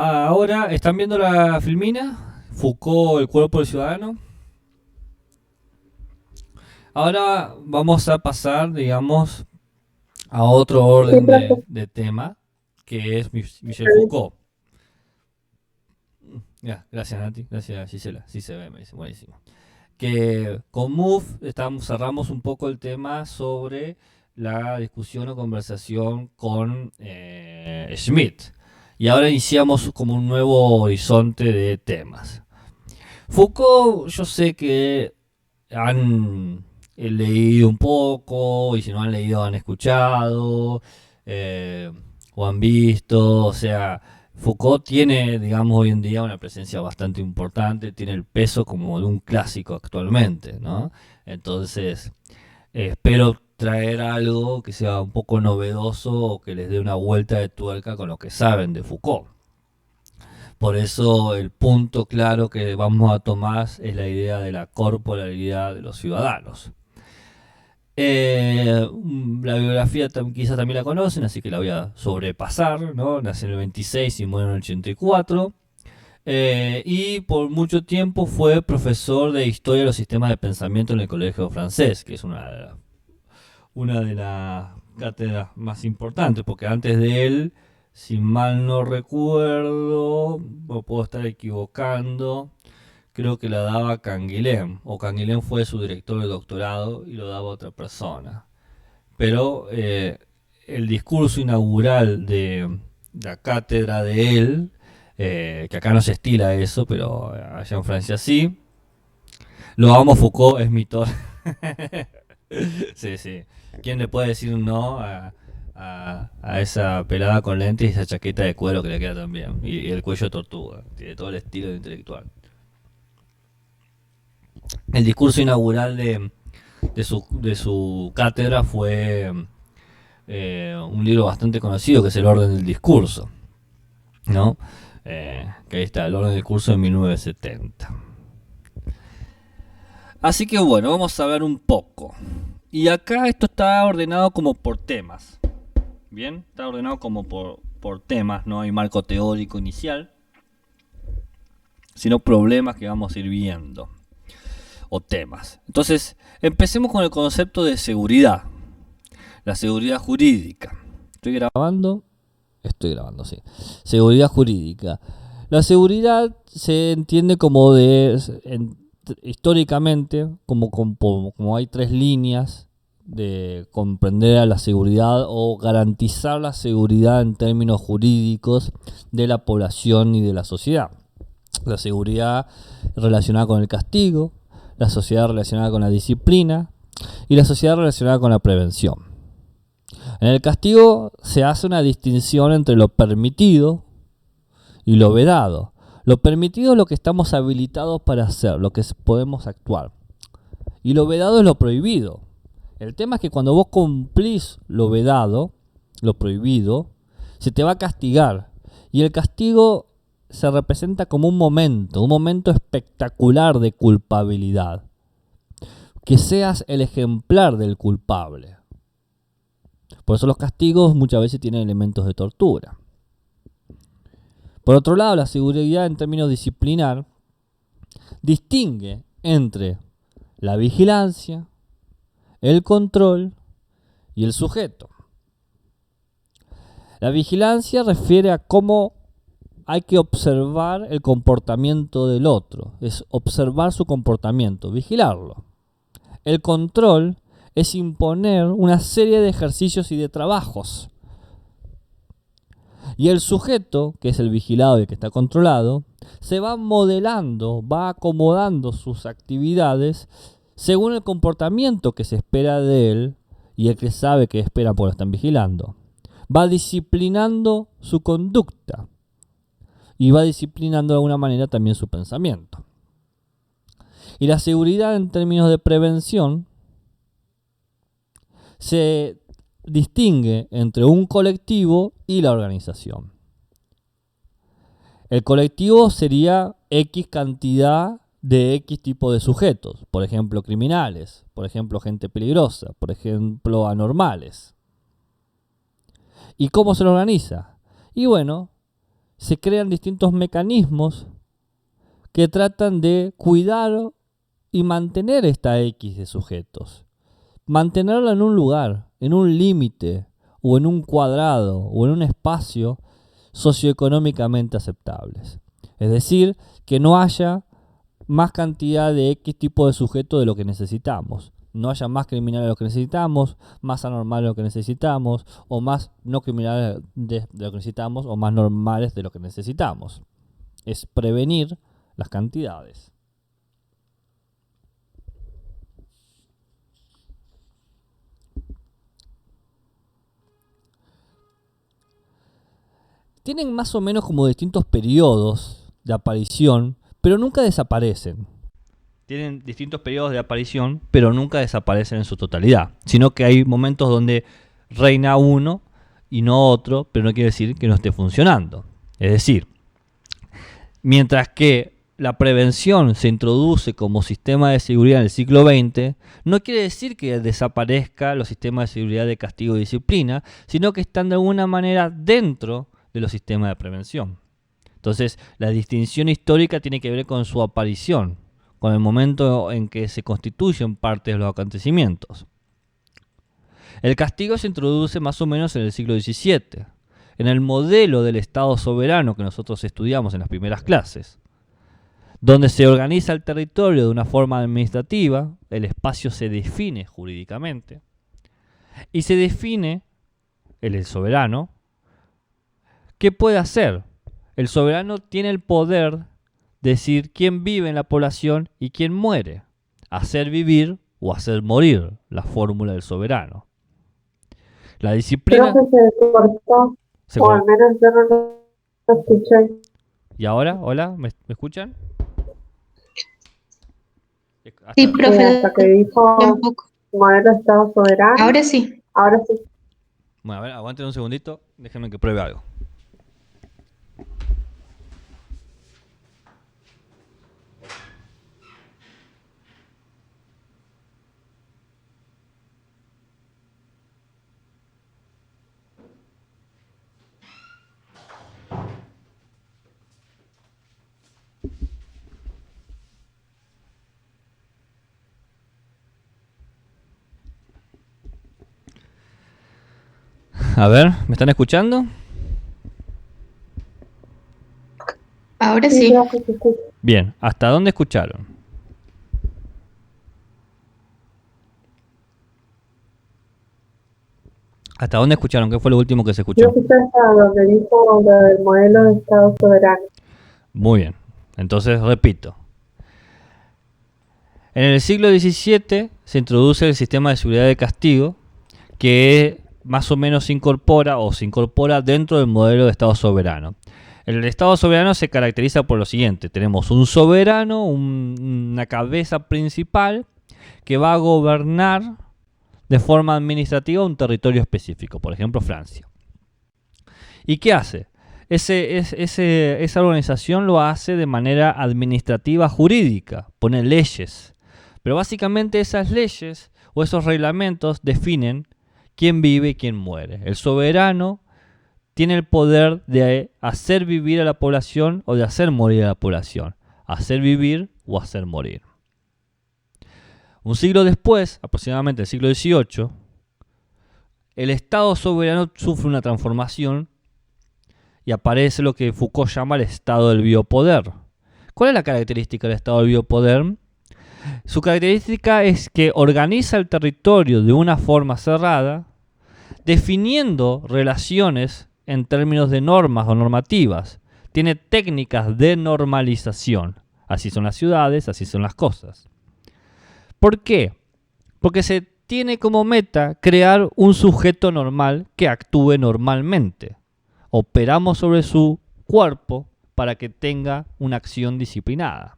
Ahora, ¿están viendo la filmina? Foucault, el cuerpo del ciudadano. Ahora vamos a pasar, digamos, a otro ¿Qué orden trata? de tema, que es Michel Vale. Foucault. Ya, gracias Nati, gracias Gisela, sí se ve, me dice, buenísimo. Que con MOVE cerramos un poco el tema sobre la discusión o conversación con Schmidt. Y ahora iniciamos como un nuevo horizonte de temas. Foucault, yo sé que han leído un poco, y si no han leído han escuchado, eh, o han visto, o sea, Foucault tiene, digamos, hoy en día una presencia bastante importante, tiene el peso como de un clásico actualmente, ¿no? Entonces, espero traer algo que sea un poco novedoso o que les dé una vuelta de tuerca con lo que saben de Foucault. Por eso el punto claro que vamos a tomar es la idea de la corporalidad de los ciudadanos. La biografía quizás también la conocen, así que la voy a sobrepasar, ¿no? Nació en el 26 y muere en el 84. Y por mucho tiempo fue profesor de historia de los sistemas de pensamiento en el Colegio Francés, que es una de las cátedras más importantes, porque antes de él, si mal no recuerdo, o puedo estar equivocando, creo que la daba Canguilhem, o Canguilhem fue su director de doctorado y lo daba otra persona. Pero el discurso inaugural de la cátedra de él, que acá no se estila eso, pero allá en Francia sí, lo amo Foucault, es mi toro. Sí, sí. ¿Quién le puede decir un no a esa pelada con lentes y esa chaqueta de cuero que le queda tan bien? Y el cuello de tortuga. Tiene todo el estilo de intelectual. El discurso inaugural de su cátedra fue un libro bastante conocido que es El orden del discurso, ¿no? Que ahí está, El orden del discurso de 1970. Así que bueno, vamos a ver un poco. Y acá esto está ordenado como por temas. Bien, está ordenado como por temas, no hay marco teórico inicial, sino problemas que vamos a ir viendo, o temas. Entonces, empecemos con el concepto de seguridad, la seguridad jurídica. ¿Estoy grabando? Estoy grabando, sí. Seguridad jurídica. La seguridad se entiende como históricamente, como hay tres líneas de comprender a la seguridad o garantizar la seguridad en términos jurídicos de la población y de la sociedad. La seguridad relacionada con el castigo, la sociedad relacionada con la disciplina y la sociedad relacionada con la prevención. En el castigo se hace una distinción entre lo permitido y lo vedado. Lo permitido es lo que estamos habilitados para hacer, lo que podemos actuar. Y lo vedado es lo prohibido. El tema es que cuando vos cumplís lo vedado, lo prohibido, se te va a castigar. Y el castigo se representa como un momento espectacular de culpabilidad. Que seas el ejemplar del culpable. Por eso los castigos muchas veces tienen elementos de tortura. Por otro lado, la seguridad en términos disciplinar distingue entre la vigilancia, el control y el sujeto. La vigilancia refiere a cómo hay que observar el comportamiento del otro, es observar su comportamiento, vigilarlo. El control es imponer una serie de ejercicios y de trabajos. Y el sujeto, que es el vigilado y el que está controlado, se va modelando, va acomodando sus actividades según el comportamiento que se espera de él y el que sabe que espera porque lo están vigilando. Va disciplinando su conducta y va disciplinando de alguna manera también su pensamiento. Y la seguridad en términos de prevención se distingue entre un colectivo y la organización. El colectivo sería X cantidad de X tipo de sujetos, por ejemplo criminales, por ejemplo gente peligrosa, por ejemplo anormales. ¿Y cómo se lo organiza? Y bueno, se crean distintos mecanismos que tratan de cuidar y mantener esta X de sujetos. Mantenerla en un lugar, en un límite, o en un cuadrado, o en un espacio socioeconómicamente aceptables. Es decir, que no haya más cantidad de X tipo de sujeto de lo que necesitamos. No haya más criminales de lo que necesitamos, más anormales de lo que necesitamos, o más no criminales de lo que necesitamos, o más normales de lo que necesitamos. Es prevenir las cantidades. Tienen más o menos como distintos periodos de aparición, pero nunca desaparecen. Tienen distintos periodos de aparición, pero nunca desaparecen en su totalidad. Sino que hay momentos donde reina uno y no otro, pero no quiere decir que no esté funcionando. Es decir, mientras que la prevención se introduce como sistema de seguridad en el siglo XX, no quiere decir que desaparezcan los sistemas de seguridad de castigo y disciplina, sino que están de alguna manera dentro de los sistemas de prevención. Entonces, la distinción histórica tiene que ver con su aparición, con el momento en que se constituyen parte de los acontecimientos. El castigo se introduce más o menos en el siglo XVII, en el modelo del Estado soberano que nosotros estudiamos en las primeras clases, donde se organiza el territorio de una forma administrativa, el espacio se define jurídicamente, y se define el soberano. ¿Qué puede hacer? El soberano tiene el poder de decir quién vive en la población y quién muere. Hacer vivir o hacer morir, la fórmula del soberano. La disciplina... Creo que se cortó, o al menos yo no lo escuché. ¿Y ahora? ¿Hola? ¿Me escuchan? Sí, profe. Hasta que dijo modelo de Estado soberano. Ahora sí. Ahora sí. Bueno, a ver, aguanten un segundito, déjenme que pruebe algo. A ver, ¿me están escuchando? Ahora sí. Bien, ¿hasta dónde escucharon? ¿Hasta dónde escucharon? ¿Qué fue lo último que se escuchó? Yo escuché hasta donde dijo lo del modelo de Estado soberano. Muy bien, entonces repito. En el siglo XVII se introduce el sistema de seguridad de castigo que más o menos se incorpora dentro del modelo de Estado soberano. El Estado soberano se caracteriza por lo siguiente. Tenemos un soberano, una cabeza principal que va a gobernar de forma administrativa un territorio específico, por ejemplo Francia. ¿Y qué hace? Esa organización lo hace de manera administrativa jurídica, pone leyes. Pero básicamente esas leyes o esos reglamentos definen quién vive y quién muere. El soberano tiene el poder de hacer vivir a la población o de hacer morir a la población. Hacer vivir o hacer morir. Un siglo después, aproximadamente el siglo XVIII, el Estado soberano sufre una transformación y aparece lo que Foucault llama el estado del biopoder. ¿Cuál es la característica del estado del biopoder? Su característica es que organiza el territorio de una forma cerrada, definiendo relaciones en términos de normas o normativas. Tiene técnicas de normalización. Así son las ciudades, así son las cosas. ¿Por qué? Porque se tiene como meta crear un sujeto normal que actúe normalmente. Operamos sobre su cuerpo para que tenga una acción disciplinada.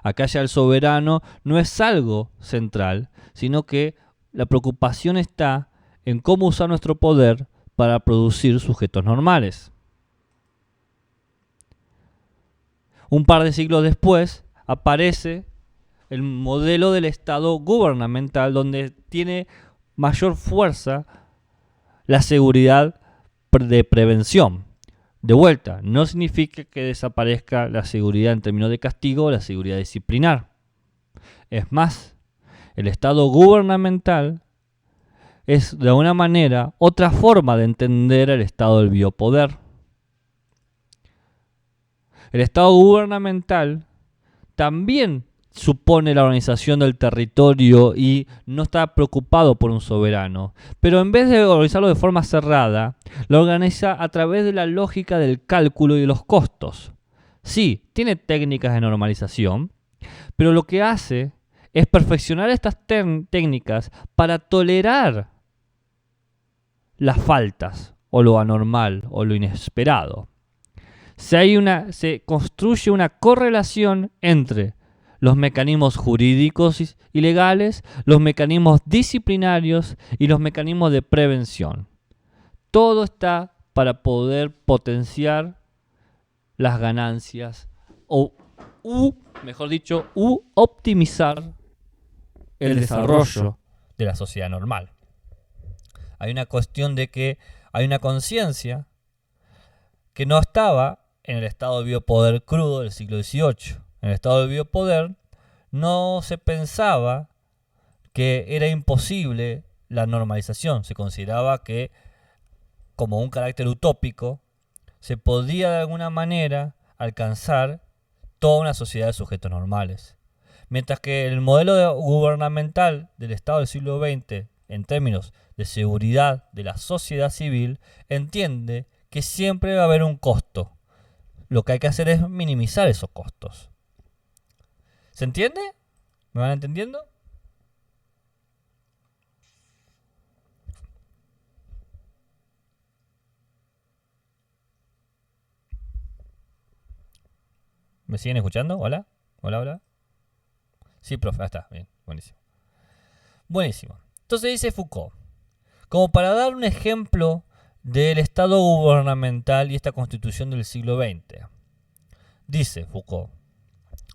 Acá ya el soberano no es algo central, sino que la preocupación está en cómo usar nuestro poder para producir sujetos normales. Un par de siglos después aparece el modelo del Estado gubernamental, donde tiene mayor fuerza la seguridad de prevención. De vuelta, no significa que desaparezca la seguridad en términos de castigo o la seguridad disciplinar. Es más, el Estado gubernamental es de alguna manera otra forma de entender el estado del biopoder. El Estado gubernamental también supone la organización del territorio y no está preocupado por un soberano. Pero en vez de organizarlo de forma cerrada, lo organiza a través de la lógica del cálculo y de los costos. Sí, tiene técnicas de normalización, pero lo que hace es perfeccionar estas técnicas para tolerar las faltas, o lo anormal, o lo inesperado. Se construye una correlación entre los mecanismos jurídicos y legales, los mecanismos disciplinarios y los mecanismos de prevención. Todo está para poder potenciar las ganancias u optimizar el desarrollo de la sociedad normal. Hay una cuestión de que hay una conciencia que no estaba en el estado de biopoder crudo del siglo XVIII. En el estado de biopoder no se pensaba que era imposible la normalización. Se consideraba que, como un carácter utópico, se podía de alguna manera alcanzar toda una sociedad de sujetos normales. Mientras que el modelo gubernamental del Estado del siglo XX, en términos de seguridad de la sociedad civil, entiende que siempre va a haber un costo. Lo que hay que hacer es minimizar esos costos. ¿Se entiende? ¿Me van entendiendo? ¿Me siguen escuchando? ¿Hola? ¿Hola, hola? Sí, profe, ahí está. Bien, buenísimo. Buenísimo. Entonces dice Foucault, como para dar un ejemplo del Estado gubernamental y esta constitución del siglo XX. Dice Foucault,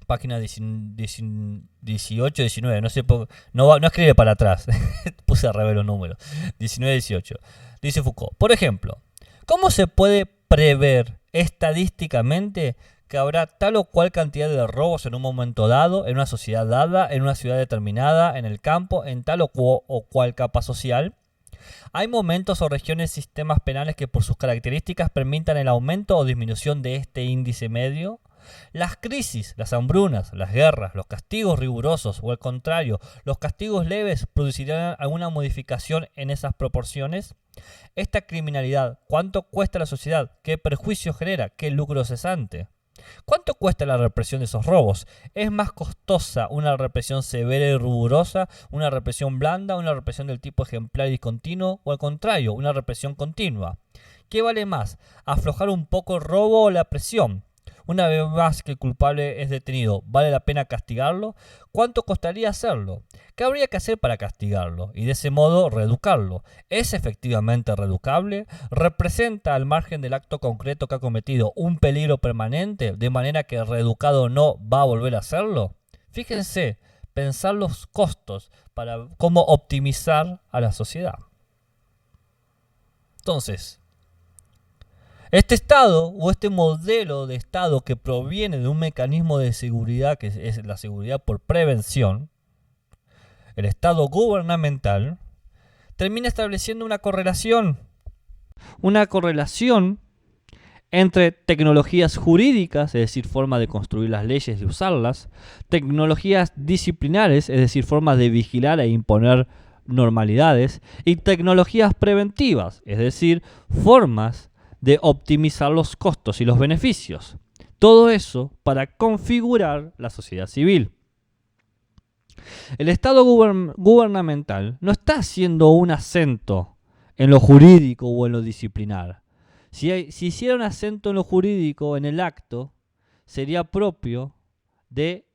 página 18, 19, no sé, no escribe para atrás, puse al revés los números, 19, 18. Dice Foucault, por ejemplo, ¿cómo se puede prever estadísticamente que habrá tal o cual cantidad de robos en un momento dado, en una sociedad dada, en una ciudad determinada, en el campo, en tal o cual capa social? Hay momentos o regiones, sistemas penales que por sus características permitan el aumento o disminución de este índice medio. Las crisis, las hambrunas, las guerras, los castigos rigurosos o al contrario, los castigos leves producirán alguna modificación en esas proporciones. Esta criminalidad, ¿cuánto cuesta a la sociedad? ¿Qué perjuicio genera? ¿Qué lucro cesante? ¿Cuánto cuesta la represión de esos robos? ¿Es más costosa una represión severa y rigurosa, una represión blanda, una represión del tipo ejemplar y discontinuo, o al contrario, una represión continua? ¿Qué vale más? ¿Aflojar un poco el robo o la presión? Una vez más que el culpable es detenido, ¿vale la pena castigarlo? ¿Cuánto costaría hacerlo? ¿Qué habría que hacer para castigarlo? Y de ese modo reeducarlo. ¿Es efectivamente reeducable? ¿Representa al margen del acto concreto que ha cometido un peligro permanente, de manera que reeducado no va a volver a hacerlo? Fíjense, pensar los costos para cómo optimizar a la sociedad. Entonces, este Estado o este modelo de Estado que proviene de un mecanismo de seguridad que es la seguridad por prevención, el Estado gubernamental, termina estableciendo una correlación entre tecnologías jurídicas, es decir, forma de construir las leyes y usarlas, tecnologías disciplinares, es decir, formas de vigilar e imponer normalidades, y tecnologías preventivas, es decir, formas de optimizar los costos y los beneficios. Todo eso para configurar la sociedad civil. El Estado gubernamental no está haciendo un acento en lo jurídico o en lo disciplinar. Si hiciera un acento en lo jurídico, en el acto, sería propio de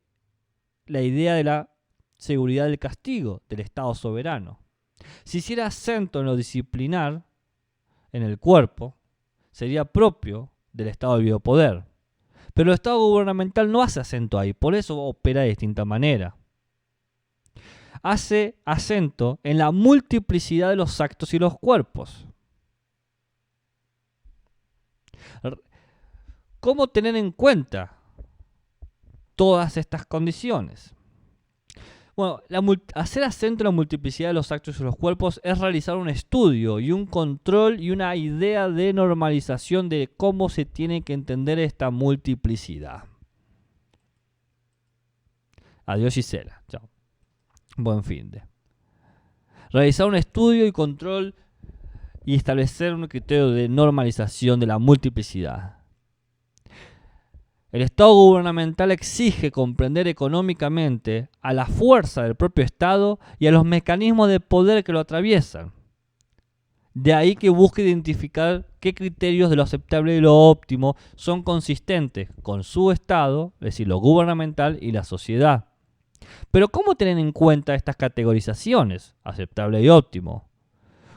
la idea de la seguridad del castigo, del Estado soberano. Si hiciera acento en lo disciplinar, en el cuerpo, sería propio del Estado de biopoder. Pero el Estado gubernamental no hace acento ahí, por eso opera de distinta manera. Hace acento en la multiplicidad de los actos y los cuerpos. ¿Cómo tener en cuenta todas estas condiciones? Bueno, hacer acento en la multiplicidad de los actos y los cuerpos es realizar un estudio y un control y una idea de normalización de cómo se tiene que entender esta multiplicidad. Adiós, Gisela. Chao. Buen fin de. Realizar un estudio y control y establecer un criterio de normalización de la multiplicidad. El Estado gubernamental exige comprender económicamente a la fuerza del propio Estado y a los mecanismos de poder que lo atraviesan. De ahí que busque identificar qué criterios de lo aceptable y lo óptimo son consistentes con su Estado, es decir, lo gubernamental y la sociedad. Pero ¿cómo tener en cuenta estas categorizaciones, aceptable y óptimo?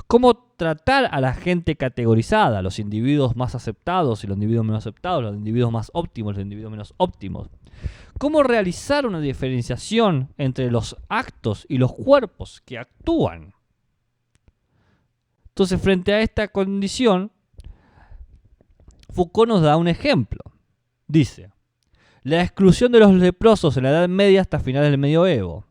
¿Cómo tratar a la gente categorizada, los individuos más aceptados y los individuos menos aceptados, los individuos más óptimos y los individuos menos óptimos? ¿Cómo realizar una diferenciación entre los actos y los cuerpos que actúan? Entonces, frente a esta condición, Foucault nos da un ejemplo. Dice: la exclusión de los leprosos en la Edad Media hasta finales del Medioevo.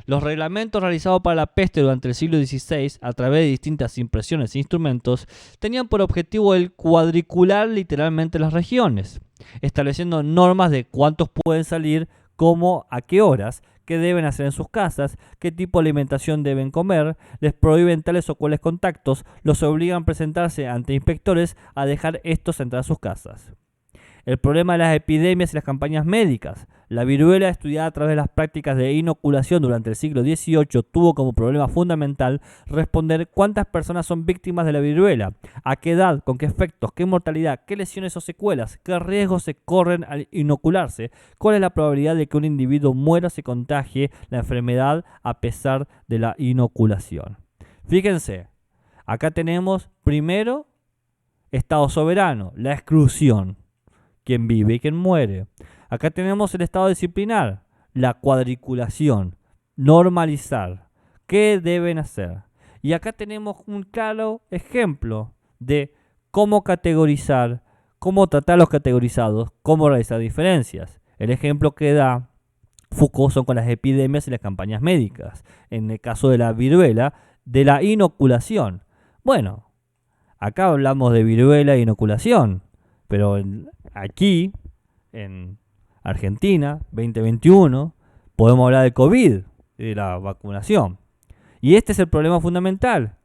Los reglamentos realizados para la peste durante el siglo XVI, a través de distintas impresiones e instrumentos, tenían por objetivo el cuadricular literalmente las regiones, estableciendo normas de cuántos pueden salir, cómo, a qué horas, qué deben hacer en sus casas, qué tipo de alimentación deben comer, les prohíben tales o cuales contactos, los obligan a presentarse ante inspectores a dejar estos entrar a sus casas. El problema de las epidemias y las campañas médicas. La viruela, estudiada a través de las prácticas de inoculación durante el siglo XVIII, tuvo como problema fundamental responder cuántas personas son víctimas de la viruela, a qué edad, con qué efectos, qué mortalidad, qué lesiones o secuelas, qué riesgos se corren al inocularse, cuál es la probabilidad de que un individuo muera o se contagie la enfermedad a pesar de la inoculación. Fíjense, acá tenemos primero Estado soberano, la exclusión. Quién vive y quién muere. Acá tenemos el estado disciplinar, la cuadriculación, normalizar, qué deben hacer. Y acá tenemos un claro ejemplo de cómo categorizar, cómo tratar a los categorizados, cómo realizar diferencias. El ejemplo que da Foucault son con las epidemias y las campañas médicas. En el caso de la viruela, de la inoculación. Bueno, acá hablamos de viruela e inoculación, pero aquí, en Argentina, 2021, podemos hablar de COVID y de la vacunación. Y este es el problema fundamental.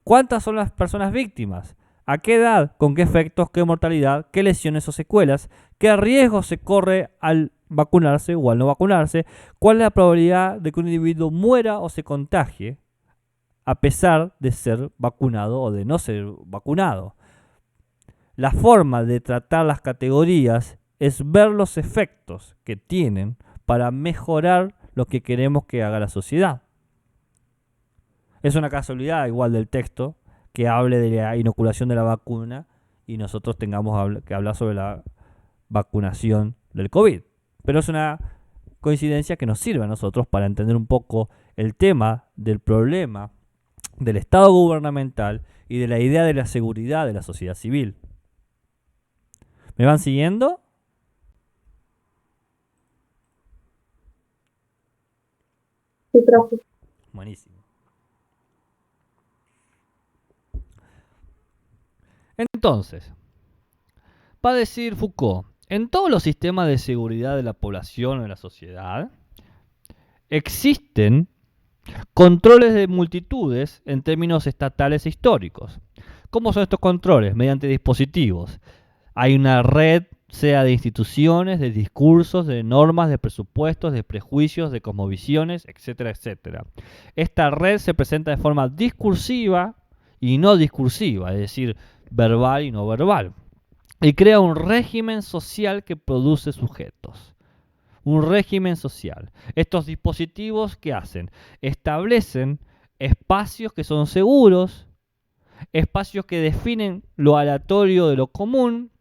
¿Cuántas son las personas víctimas? ¿A qué edad? ¿Con qué efectos? ¿Qué mortalidad? ¿Qué lesiones o secuelas? ¿Qué riesgo se corre al vacunarse o al no vacunarse? ¿Cuál es la probabilidad de que un individuo muera o se contagie a pesar de ser vacunado o de no ser vacunado? La forma de tratar las categorías es ver los efectos que tienen para mejorar lo que queremos que haga la sociedad. Es una casualidad igual del texto que hable de la inoculación de la vacuna y nosotros tengamos que hablar sobre la vacunación del COVID. Pero es una coincidencia que nos sirve a nosotros para entender un poco el tema del problema del Estado gubernamental y de la idea de la seguridad de la sociedad civil. ¿Me van siguiendo? Sí, profe. Buenísimo. Entonces, va a decir Foucault, en todos los sistemas de seguridad de la población o de la sociedad, existen controles de multitudes en términos estatales e históricos. ¿Cómo son estos controles? Mediante dispositivos. Hay una red, sea de instituciones, de discursos, de normas, de presupuestos, de prejuicios, de cosmovisiones, etcétera, etcétera. Esta red se presenta de forma discursiva y no discursiva, es decir, verbal y no verbal. Y crea un régimen social que produce sujetos. Un régimen social. Estos dispositivos, ¿qué hacen? Establecen espacios que son seguros, espacios que definen lo aleatorio de lo común,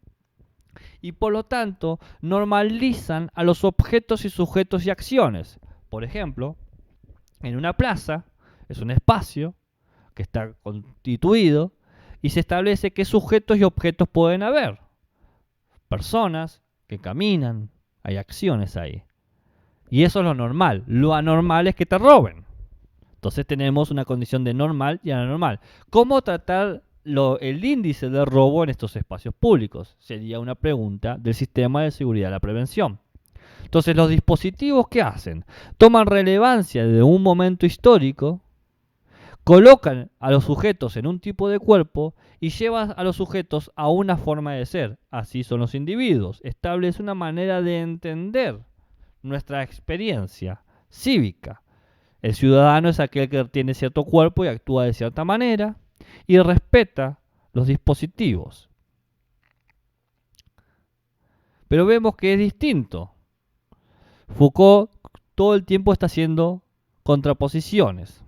y por lo tanto normalizan a los objetos y sujetos y acciones. Por ejemplo, en una plaza es un espacio que está constituido y se establece qué sujetos y objetos pueden haber. personas que caminan, hay acciones ahí. Y eso es lo normal. Lo anormal es que te roben. Entonces tenemos una condición de normal y anormal. ¿Cómo tratar el índice de robo en estos espacios públicos? Sería una pregunta del sistema de seguridad de la prevención. Entonces los dispositivos, ¿qué hacen? Toman relevancia de un momento histórico, colocan a los sujetos en un tipo de cuerpo y llevan a los sujetos a una forma de ser. Así son los individuos. Establece una manera de entender nuestra experiencia cívica. El ciudadano es aquel que tiene cierto cuerpo y actúa de cierta manera y respeta los dispositivos. Pero vemos que es distinto. Foucault todo el tiempo está haciendo contraposiciones.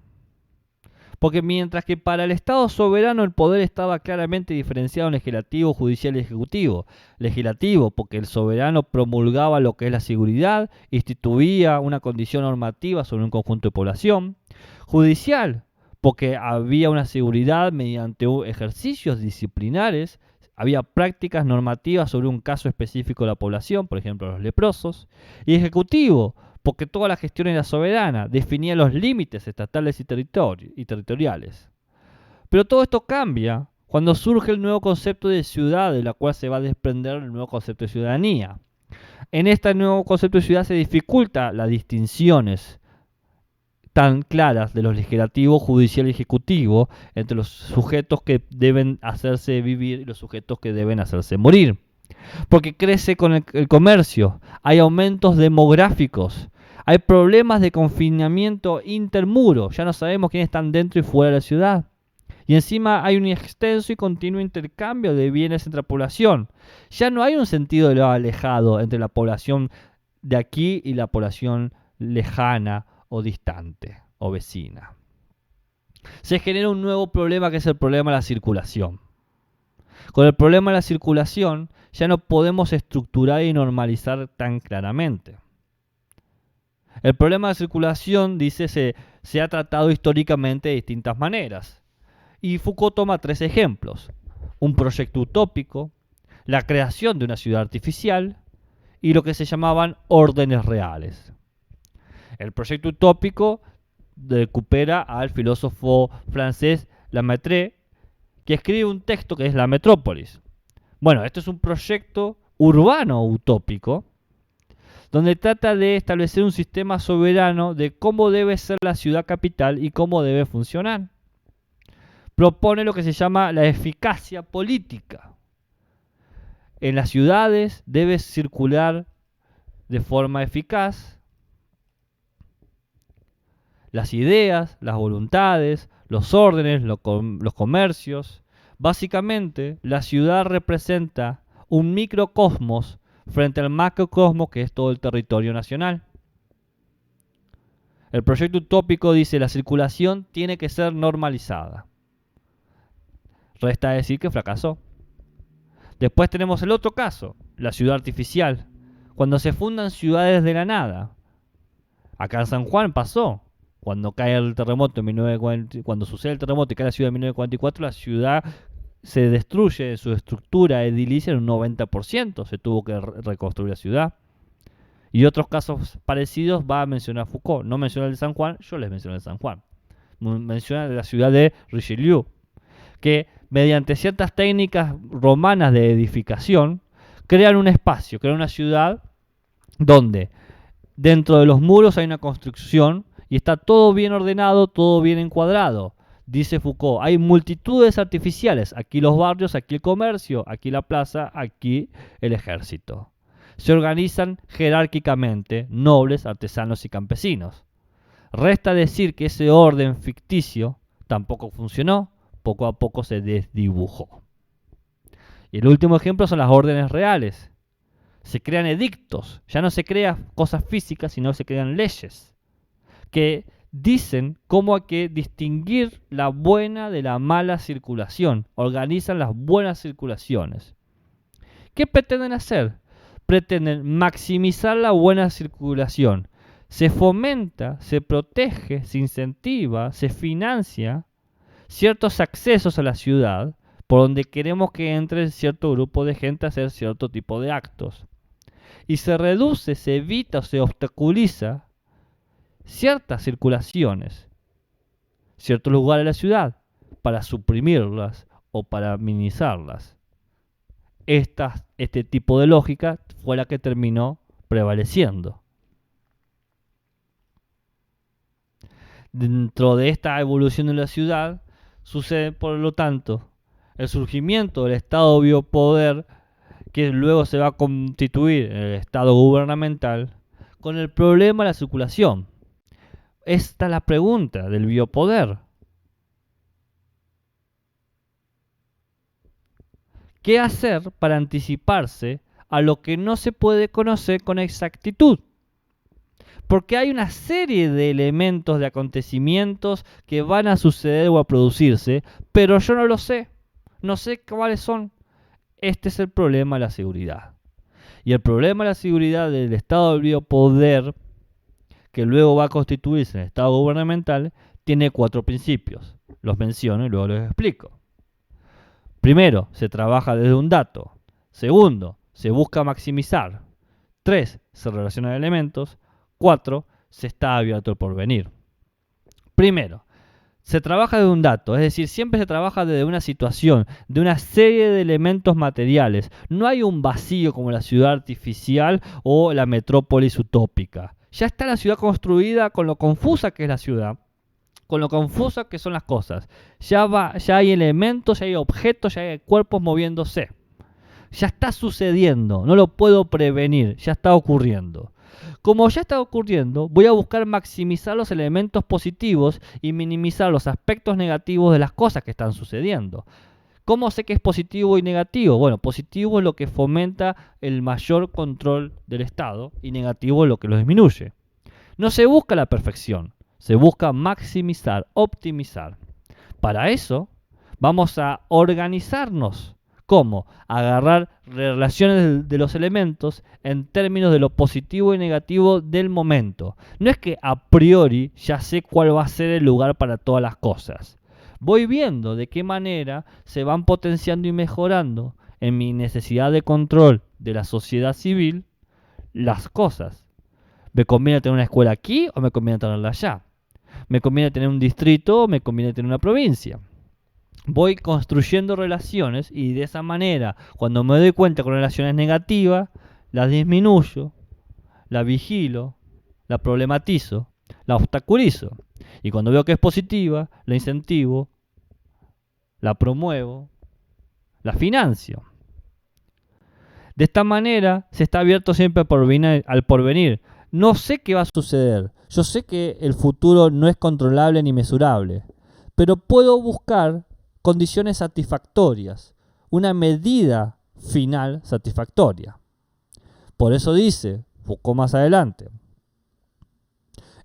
Porque mientras que para el Estado soberano el poder estaba claramente diferenciado en legislativo, judicial y ejecutivo. Legislativo, porque el soberano promulgaba lo que es la seguridad, instituía una condición normativa sobre un conjunto de población. Judicial, porque había una seguridad mediante ejercicios disciplinares, había prácticas normativas sobre un caso específico de la población, por ejemplo los leprosos. Y ejecutivo, porque toda la gestión era soberana, definía los límites estatales y territoriales. Pero todo esto cambia cuando surge el nuevo concepto de ciudad, de la cual se va a desprender el nuevo concepto de ciudadanía. En este nuevo concepto de ciudad se dificulta las distinciones tan claras de los legislativos, judicial y ejecutivo entre los sujetos que deben hacerse vivir y los sujetos que deben hacerse morir. Porque crece con el comercio, hay aumentos demográficos, hay problemas de confinamiento intermuro, ya no sabemos quiénes están dentro y fuera de la ciudad. Y encima hay un extenso y continuo intercambio de bienes entre la población. Ya no hay un sentido de lo alejado entre la población de aquí y la población lejana o distante o vecina. Se genera un nuevo problema que es el problema de la circulación. Con el problema de la circulación ya no podemos estructurar y normalizar tan claramente. El problema de la circulación, dice, se ha tratado históricamente de distintas maneras. Y Foucault toma 3 ejemplos. Un proyecto utópico, la creación de una ciudad artificial y lo que se llamaban órdenes reales. El proyecto utópico recupera al filósofo francés Lamartine, que escribe un texto que es La Metrópolis. Bueno, esto es un proyecto urbano utópico, donde trata de establecer un sistema soberano de cómo debe ser la ciudad capital y cómo debe funcionar. Propone lo que se llama la eficacia política. En las ciudades debe circular de forma eficaz las ideas, las voluntades, los órdenes, los comercios. Básicamente, la ciudad representa un microcosmos frente al macrocosmos que es todo el territorio nacional. El proyecto utópico dice la circulación tiene que ser normalizada. Resta decir que fracasó. Después tenemos el otro caso, la ciudad artificial. Cuando se fundan ciudades de la nada. Acá en San Juan pasó. Cuando cae el terremoto en 1940, cuando sucede el terremoto y cae la ciudad en 1944, la ciudad se destruye su estructura edilicia en un 90%. Se tuvo que reconstruir la ciudad. Y otros casos parecidos va a mencionar Foucault. No menciona el de San Juan, yo les menciono el de San Juan. Menciona la ciudad de Richelieu, que mediante ciertas técnicas romanas de edificación crean un espacio, crean una ciudad donde dentro de los muros hay una construcción y está todo bien ordenado, todo bien encuadrado. Dice Foucault, hay multitudes artificiales, aquí los barrios, aquí el comercio, aquí la plaza, aquí el ejército. Se organizan jerárquicamente nobles, artesanos y campesinos. Resta decir que ese orden ficticio tampoco funcionó, poco a poco se desdibujó. Y el último ejemplo son las órdenes reales. Se crean edictos, ya no se crean cosas físicas, sino se crean leyes que dicen cómo hay que distinguir la buena de la mala circulación. Organizan las buenas circulaciones. ¿Qué pretenden hacer? Pretenden maximizar la buena circulación. Se fomenta, se protege, se incentiva, se financia ciertos accesos a la ciudad por donde queremos que entre cierto grupo de gente a hacer cierto tipo de actos. Y se reduce, se evita o se obstaculiza ciertas circulaciones, ciertos lugares de la ciudad, para suprimirlas o para minimizarlas. Este tipo de lógica fue la que terminó prevaleciendo. Dentro de esta evolución de la ciudad sucede, por lo tanto, el surgimiento del Estado biopoder, que luego se va a constituir en el Estado gubernamental, con el problema de la circulación. Esta es la pregunta del biopoder. ¿Qué hacer para anticiparse a lo que no se puede conocer con exactitud? Porque hay una serie de elementos, de acontecimientos que van a suceder o a producirse, pero yo no lo sé. No sé cuáles son. Este es el problema de la seguridad. Y el problema de la seguridad del Estado del biopoder, que luego va a constituirse en el Estado gubernamental, tiene 4 principios. Los menciono y luego los explico. Primero, se trabaja desde un dato. Segundo, se busca maximizar. 3, se relacionan elementos. 4, se está abierto al porvenir. Primero, se trabaja desde un dato, es decir, siempre se trabaja desde una situación, de una serie de elementos materiales. No hay un vacío como la ciudad artificial o la metrópolis utópica. Ya está la ciudad construida con lo confusa que es la ciudad, con lo confusa que son las cosas. Ya hay elementos, ya hay objetos, ya hay cuerpos moviéndose. Ya está sucediendo, no lo puedo prevenir, ya está ocurriendo. Como ya está ocurriendo, voy a buscar maximizar los elementos positivos y minimizar los aspectos negativos de las cosas que están sucediendo. ¿Cómo sé que es positivo y negativo? Bueno, positivo es lo que fomenta el mayor control del Estado y negativo es lo que lo disminuye. No se busca la perfección, se busca maximizar, optimizar. Para eso vamos a organizarnos. ¿Cómo? Agarrar relaciones de los elementos en términos de lo positivo y negativo del momento. No es que a priori ya sé cuál va a ser el lugar para todas las cosas. Voy viendo de qué manera se van potenciando y mejorando en mi necesidad de control de la sociedad civil las cosas. ¿Me conviene tener una escuela aquí o me conviene tenerla allá? ¿Me conviene tener un distrito o me conviene tener una provincia? Voy construyendo relaciones y de esa manera, cuando me doy cuenta con relaciones negativas, las disminuyo, la vigilo, la problematizo, la obstaculizo. Y cuando veo que es positiva, la incentivo, la promuevo, la financio. De esta manera se está abierto siempre al porvenir. No sé qué va a suceder. Yo sé que el futuro no es controlable ni mesurable. Pero puedo buscar condiciones satisfactorias. Una medida final satisfactoria. Por eso dice Foucault más adelante.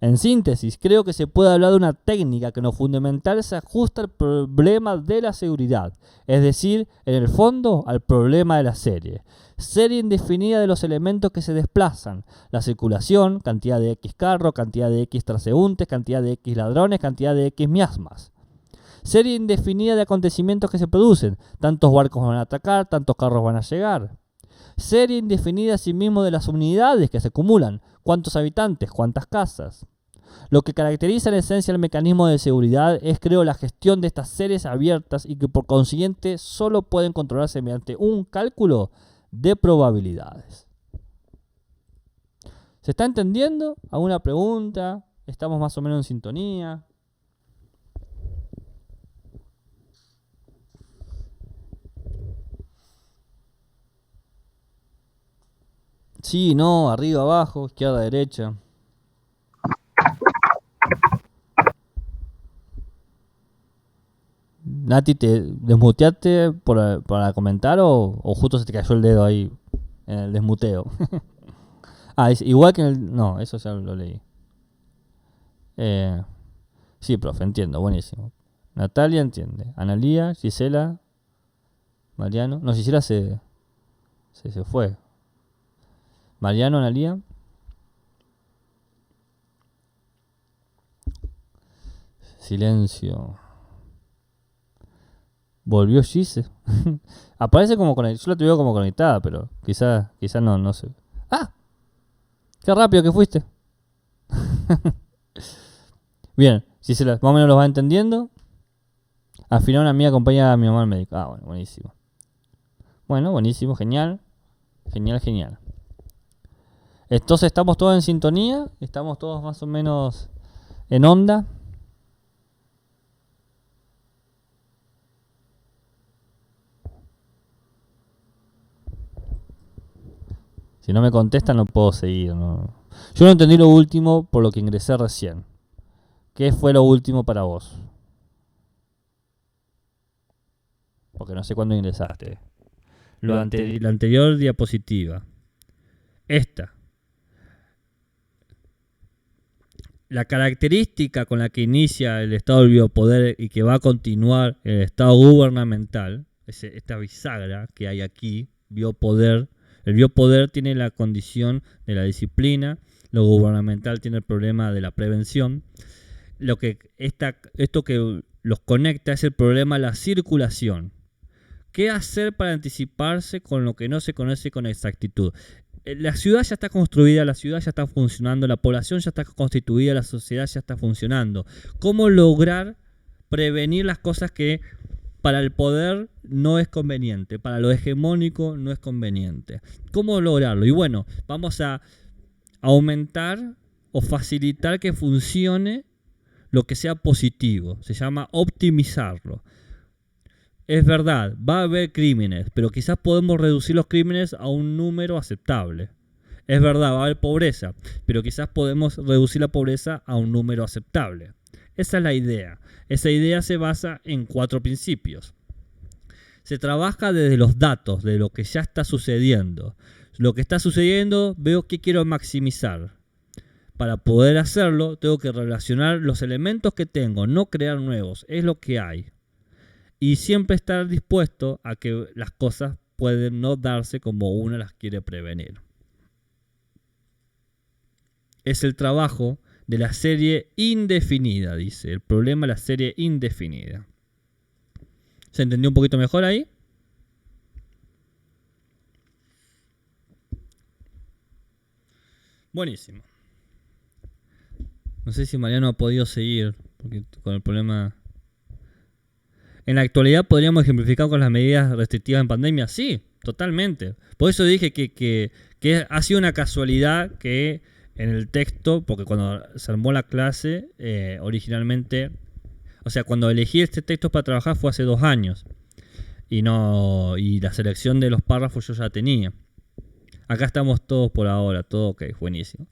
En síntesis, creo que se puede hablar de una técnica que en lo fundamental se ajusta al problema de la seguridad, es decir, en el fondo al problema de la serie. Serie indefinida de los elementos que se desplazan, la circulación, cantidad de X carros, cantidad de X transeúntes, cantidad de X ladrones, cantidad de X miasmas. Serie indefinida de acontecimientos que se producen, tantos barcos van a atacar, tantos carros van a llegar. Serie indefinida asimismo de las unidades que se acumulan, cuántos habitantes, cuántas casas. Lo que caracteriza en esencia el mecanismo de seguridad es, creo, la gestión de estas series abiertas y que por consiguiente solo pueden controlarse mediante un cálculo de probabilidades. ¿Se está entendiendo? ¿Alguna pregunta? ¿Estamos más o menos en sintonía? Sí, no, arriba, abajo, izquierda, derecha. Nati, ¿te desmuteaste para comentar o justo se te cayó el dedo ahí en el desmuteo? Igual que en el... No, eso ya lo leí. Sí, profe, entiendo, buenísimo. Natalia entiende. Analía, Gisela, Mariano. No, Gisela se fue. Mariano, Analía. Silencio. Volvió Gise. Aparece como conectada. Yo la tuve como conectada, pero quizás no sé. ¡Ah! ¡Qué rápido que fuiste! Bien, si se más o menos lo va entendiendo. Al final una amiga acompaña a mi mamá al médico. Ah, bueno, buenísimo. Bueno, buenísimo, genial. Genial. Entonces estamos todos en sintonía. Estamos todos más o menos en onda. Si no me contestan no puedo seguir. No. Yo no entendí lo último por lo que ingresé recién. ¿Qué fue lo último para vos? Porque no sé cuándo ingresaste. La anterior diapositiva. Esta. La característica con la que inicia el estado del biopoder y que va a continuar el estado gubernamental, esta bisagra que hay aquí, biopoder. El biopoder tiene la condición de la disciplina, lo gubernamental tiene el problema de la prevención. Esto que los conecta es el problema de la circulación. ¿Qué hacer para anticiparse con lo que no se conoce con exactitud? La ciudad ya está construida, la ciudad ya está funcionando, la población ya está constituida, la sociedad ya está funcionando. ¿Cómo lograr prevenir las cosas que para el poder no es conveniente, para lo hegemónico no es conveniente? ¿Cómo lograrlo? Y bueno, vamos a aumentar o facilitar que funcione lo que sea positivo. Se llama optimizarlo. Es verdad, va a haber crímenes, pero quizás podemos reducir los crímenes a un número aceptable. Es verdad, va a haber pobreza, pero quizás podemos reducir la pobreza a un número aceptable. Esa es la idea. Esa idea se basa en 4 principios. Se trabaja desde los datos, de lo que ya está sucediendo. Lo que está sucediendo, veo que quiero maximizar. Para poder hacerlo, tengo que relacionar los elementos que tengo, no crear nuevos. Es lo que hay. Y siempre estar dispuesto a que las cosas pueden no darse como uno las quiere prevenir. Es el trabajo de la serie indefinida, dice. El problema de la serie indefinida. ¿Se entendió un poquito mejor ahí? Buenísimo. No sé si Mariano ha podido seguir porque con el problema. En la actualidad podríamos ejemplificar con las medidas restrictivas en pandemia. Sí, totalmente. Por eso dije que ha sido una casualidad que en el texto, porque cuando se armó la clase, originalmente, o sea, cuando elegí este texto para trabajar fue hace 2 años. Y la selección de los párrafos yo ya tenía. Acá estamos todos por ahora, todo ok, buenísimo.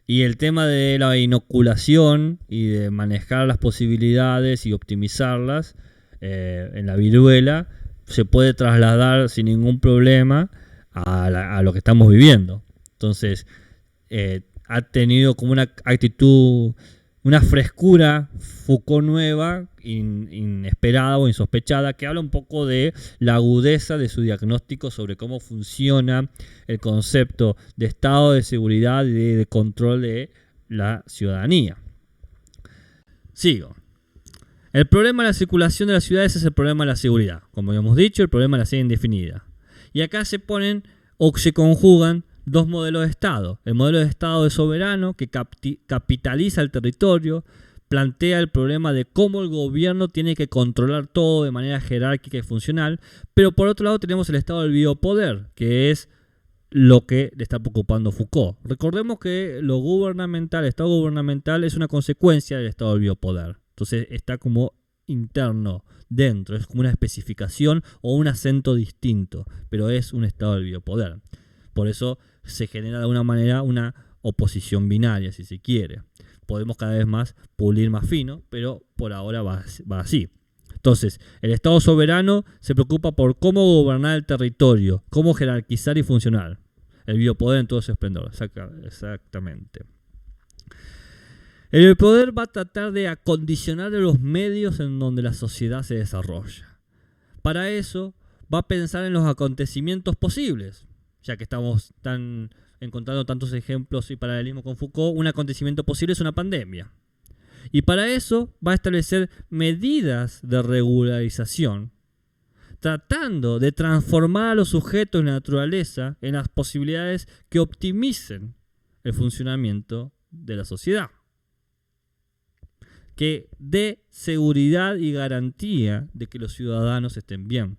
Y el tema de la inoculación y de manejar las posibilidades y optimizarlas en la viruela se puede trasladar sin ningún problema a lo que estamos viviendo. Entonces ha tenido como una actitud, una frescura Foucault nueva, inesperada o insospechada, que habla un poco de la agudeza de su diagnóstico sobre cómo funciona el concepto de estado de seguridad y de control de la ciudadanía. Sigo. El problema de la circulación de las ciudades es el problema de la seguridad. Como habíamos dicho, el problema de la serie indefinida. Y acá se ponen o se conjugan 2 modelos de Estado. El modelo de Estado de soberano, que capitaliza el territorio, plantea el problema de cómo el gobierno tiene que controlar todo de manera jerárquica y funcional, pero por otro lado tenemos el estado del biopoder, que es lo que le está preocupando Foucault. Recordemos que lo gubernamental, el estado gubernamental es una consecuencia del estado del biopoder. Entonces está como interno, dentro, es como una especificación o un acento distinto, pero es un estado del biopoder. Por eso se genera de alguna manera una oposición binaria, si se quiere. Podemos cada vez más pulir más fino, pero por ahora va así. Entonces, el Estado soberano se preocupa por cómo gobernar el territorio, cómo jerarquizar y funcionar. El biopoder en todo su esplendor, exactamente. El biopoder va a tratar de acondicionar los medios en donde la sociedad se desarrolla. Para eso, va a pensar en los acontecimientos posibles, ya que estamos encontrando tantos ejemplos y paralelismos con Foucault. Un acontecimiento posible es una pandemia. Y para eso va a establecer medidas de regularización, tratando de transformar a los sujetos de la naturaleza en las posibilidades que optimicen el funcionamiento de la sociedad, que dé seguridad y garantía de que los ciudadanos estén bien.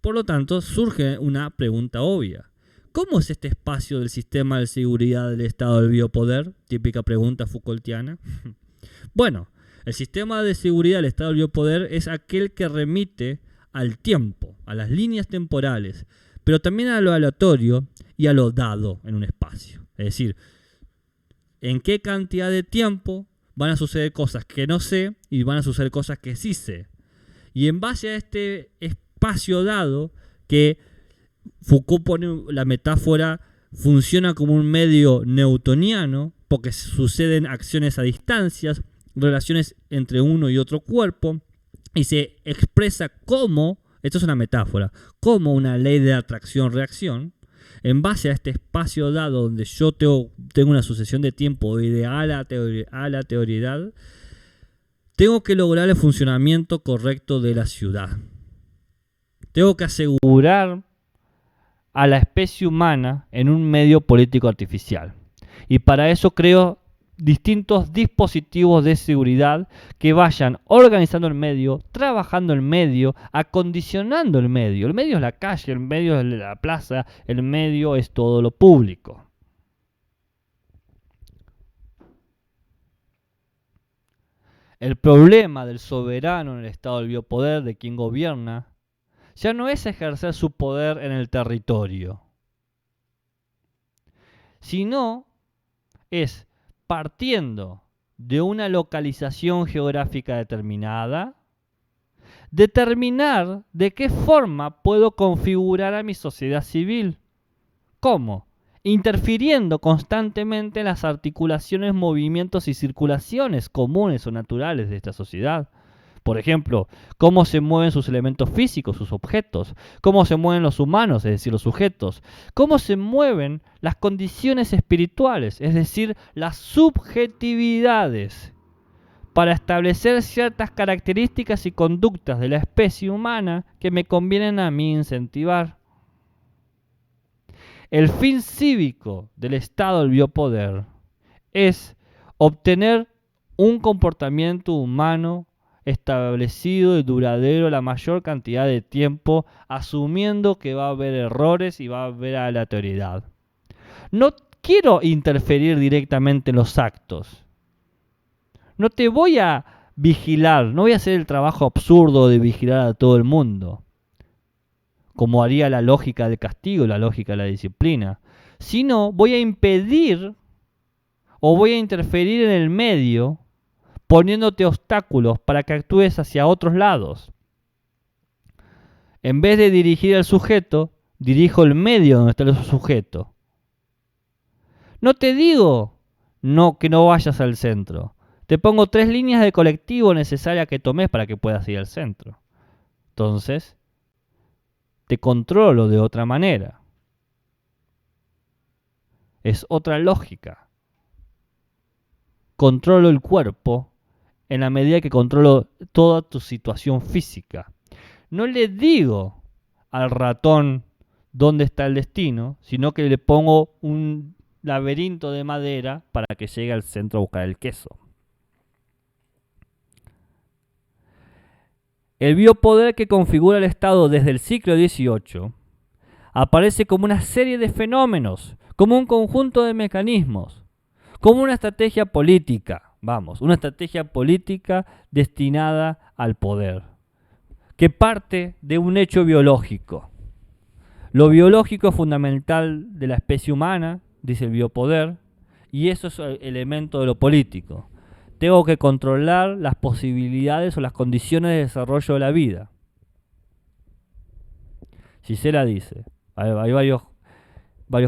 Por lo tanto, surge una pregunta obvia. ¿Cómo es este espacio del sistema de seguridad del Estado del biopoder? Típica pregunta Foucaultiana. Bueno, el sistema de seguridad del Estado del biopoder es aquel que remite al tiempo, a las líneas temporales, pero también a lo aleatorio y a lo dado en un espacio. Es decir, en qué cantidad de tiempo van a suceder cosas que no sé y van a suceder cosas que sí sé. Y en base a este espacio dado, que Foucault pone la metáfora, funciona como un medio newtoniano, porque suceden acciones a distancias, relaciones entre uno y otro cuerpo, y se expresa como, esto es una metáfora, como una ley de atracción-reacción. En base a este espacio dado donde yo tengo una sucesión de tiempo y de aleatoriedad, tengo que lograr el funcionamiento correcto de la ciudad. Tengo que asegurar a la especie humana en un medio político artificial. Y para eso creo distintos dispositivos de seguridad que vayan organizando el medio, trabajando el medio, acondicionando el medio. El medio es la calle, el medio es la plaza, el medio es todo lo público. El problema del soberano en el estado del biopoder, de quien gobierna, ya no es ejercer su poder en el territorio, sino es partiendo de una localización geográfica determinada, determinar de qué forma puedo configurar a mi sociedad civil. ¿Cómo? Interfiriendo constantemente en las articulaciones, movimientos y circulaciones comunes o naturales de esta sociedad. Por ejemplo, cómo se mueven sus elementos físicos, sus objetos, cómo se mueven los humanos, es decir, los sujetos, cómo se mueven las condiciones espirituales, es decir, las subjetividades, para establecer ciertas características y conductas de la especie humana que me convienen a mí incentivar. El fin cívico del estado del biopoder es obtener un comportamiento humano establecido y duradero la mayor cantidad de tiempo, asumiendo que va a haber errores y va a haber aleatoriedad. No quiero interferir directamente en los actos. No te voy a vigilar, no voy a hacer el trabajo absurdo de vigilar a todo el mundo, como haría la lógica del castigo, la lógica de la disciplina, sino voy a impedir o voy a interferir en el medio, poniéndote obstáculos para que actúes hacia otros lados. En vez de dirigir al sujeto, dirijo el medio donde está el sujeto. No te digo que no vayas al centro. Te pongo 3 líneas de colectivo necesarias que tomes para que puedas ir al centro. Entonces, te controlo de otra manera. Es otra lógica. Controlo el cuerpo en la medida que controlo toda tu situación física. No le digo al ratón dónde está el destino, sino que le pongo un laberinto de madera para que llegue al centro a buscar el queso. El biopoder que configura el Estado desde el siglo XVIII aparece como una serie de fenómenos, como un conjunto de mecanismos, como una estrategia política. Una estrategia política destinada al poder, que parte de un hecho biológico. Lo biológico es fundamental de la especie humana, dice el biopoder, y eso es el elemento de lo político. Tengo que controlar las posibilidades o las condiciones de desarrollo de la vida. Gisela dice, hay varios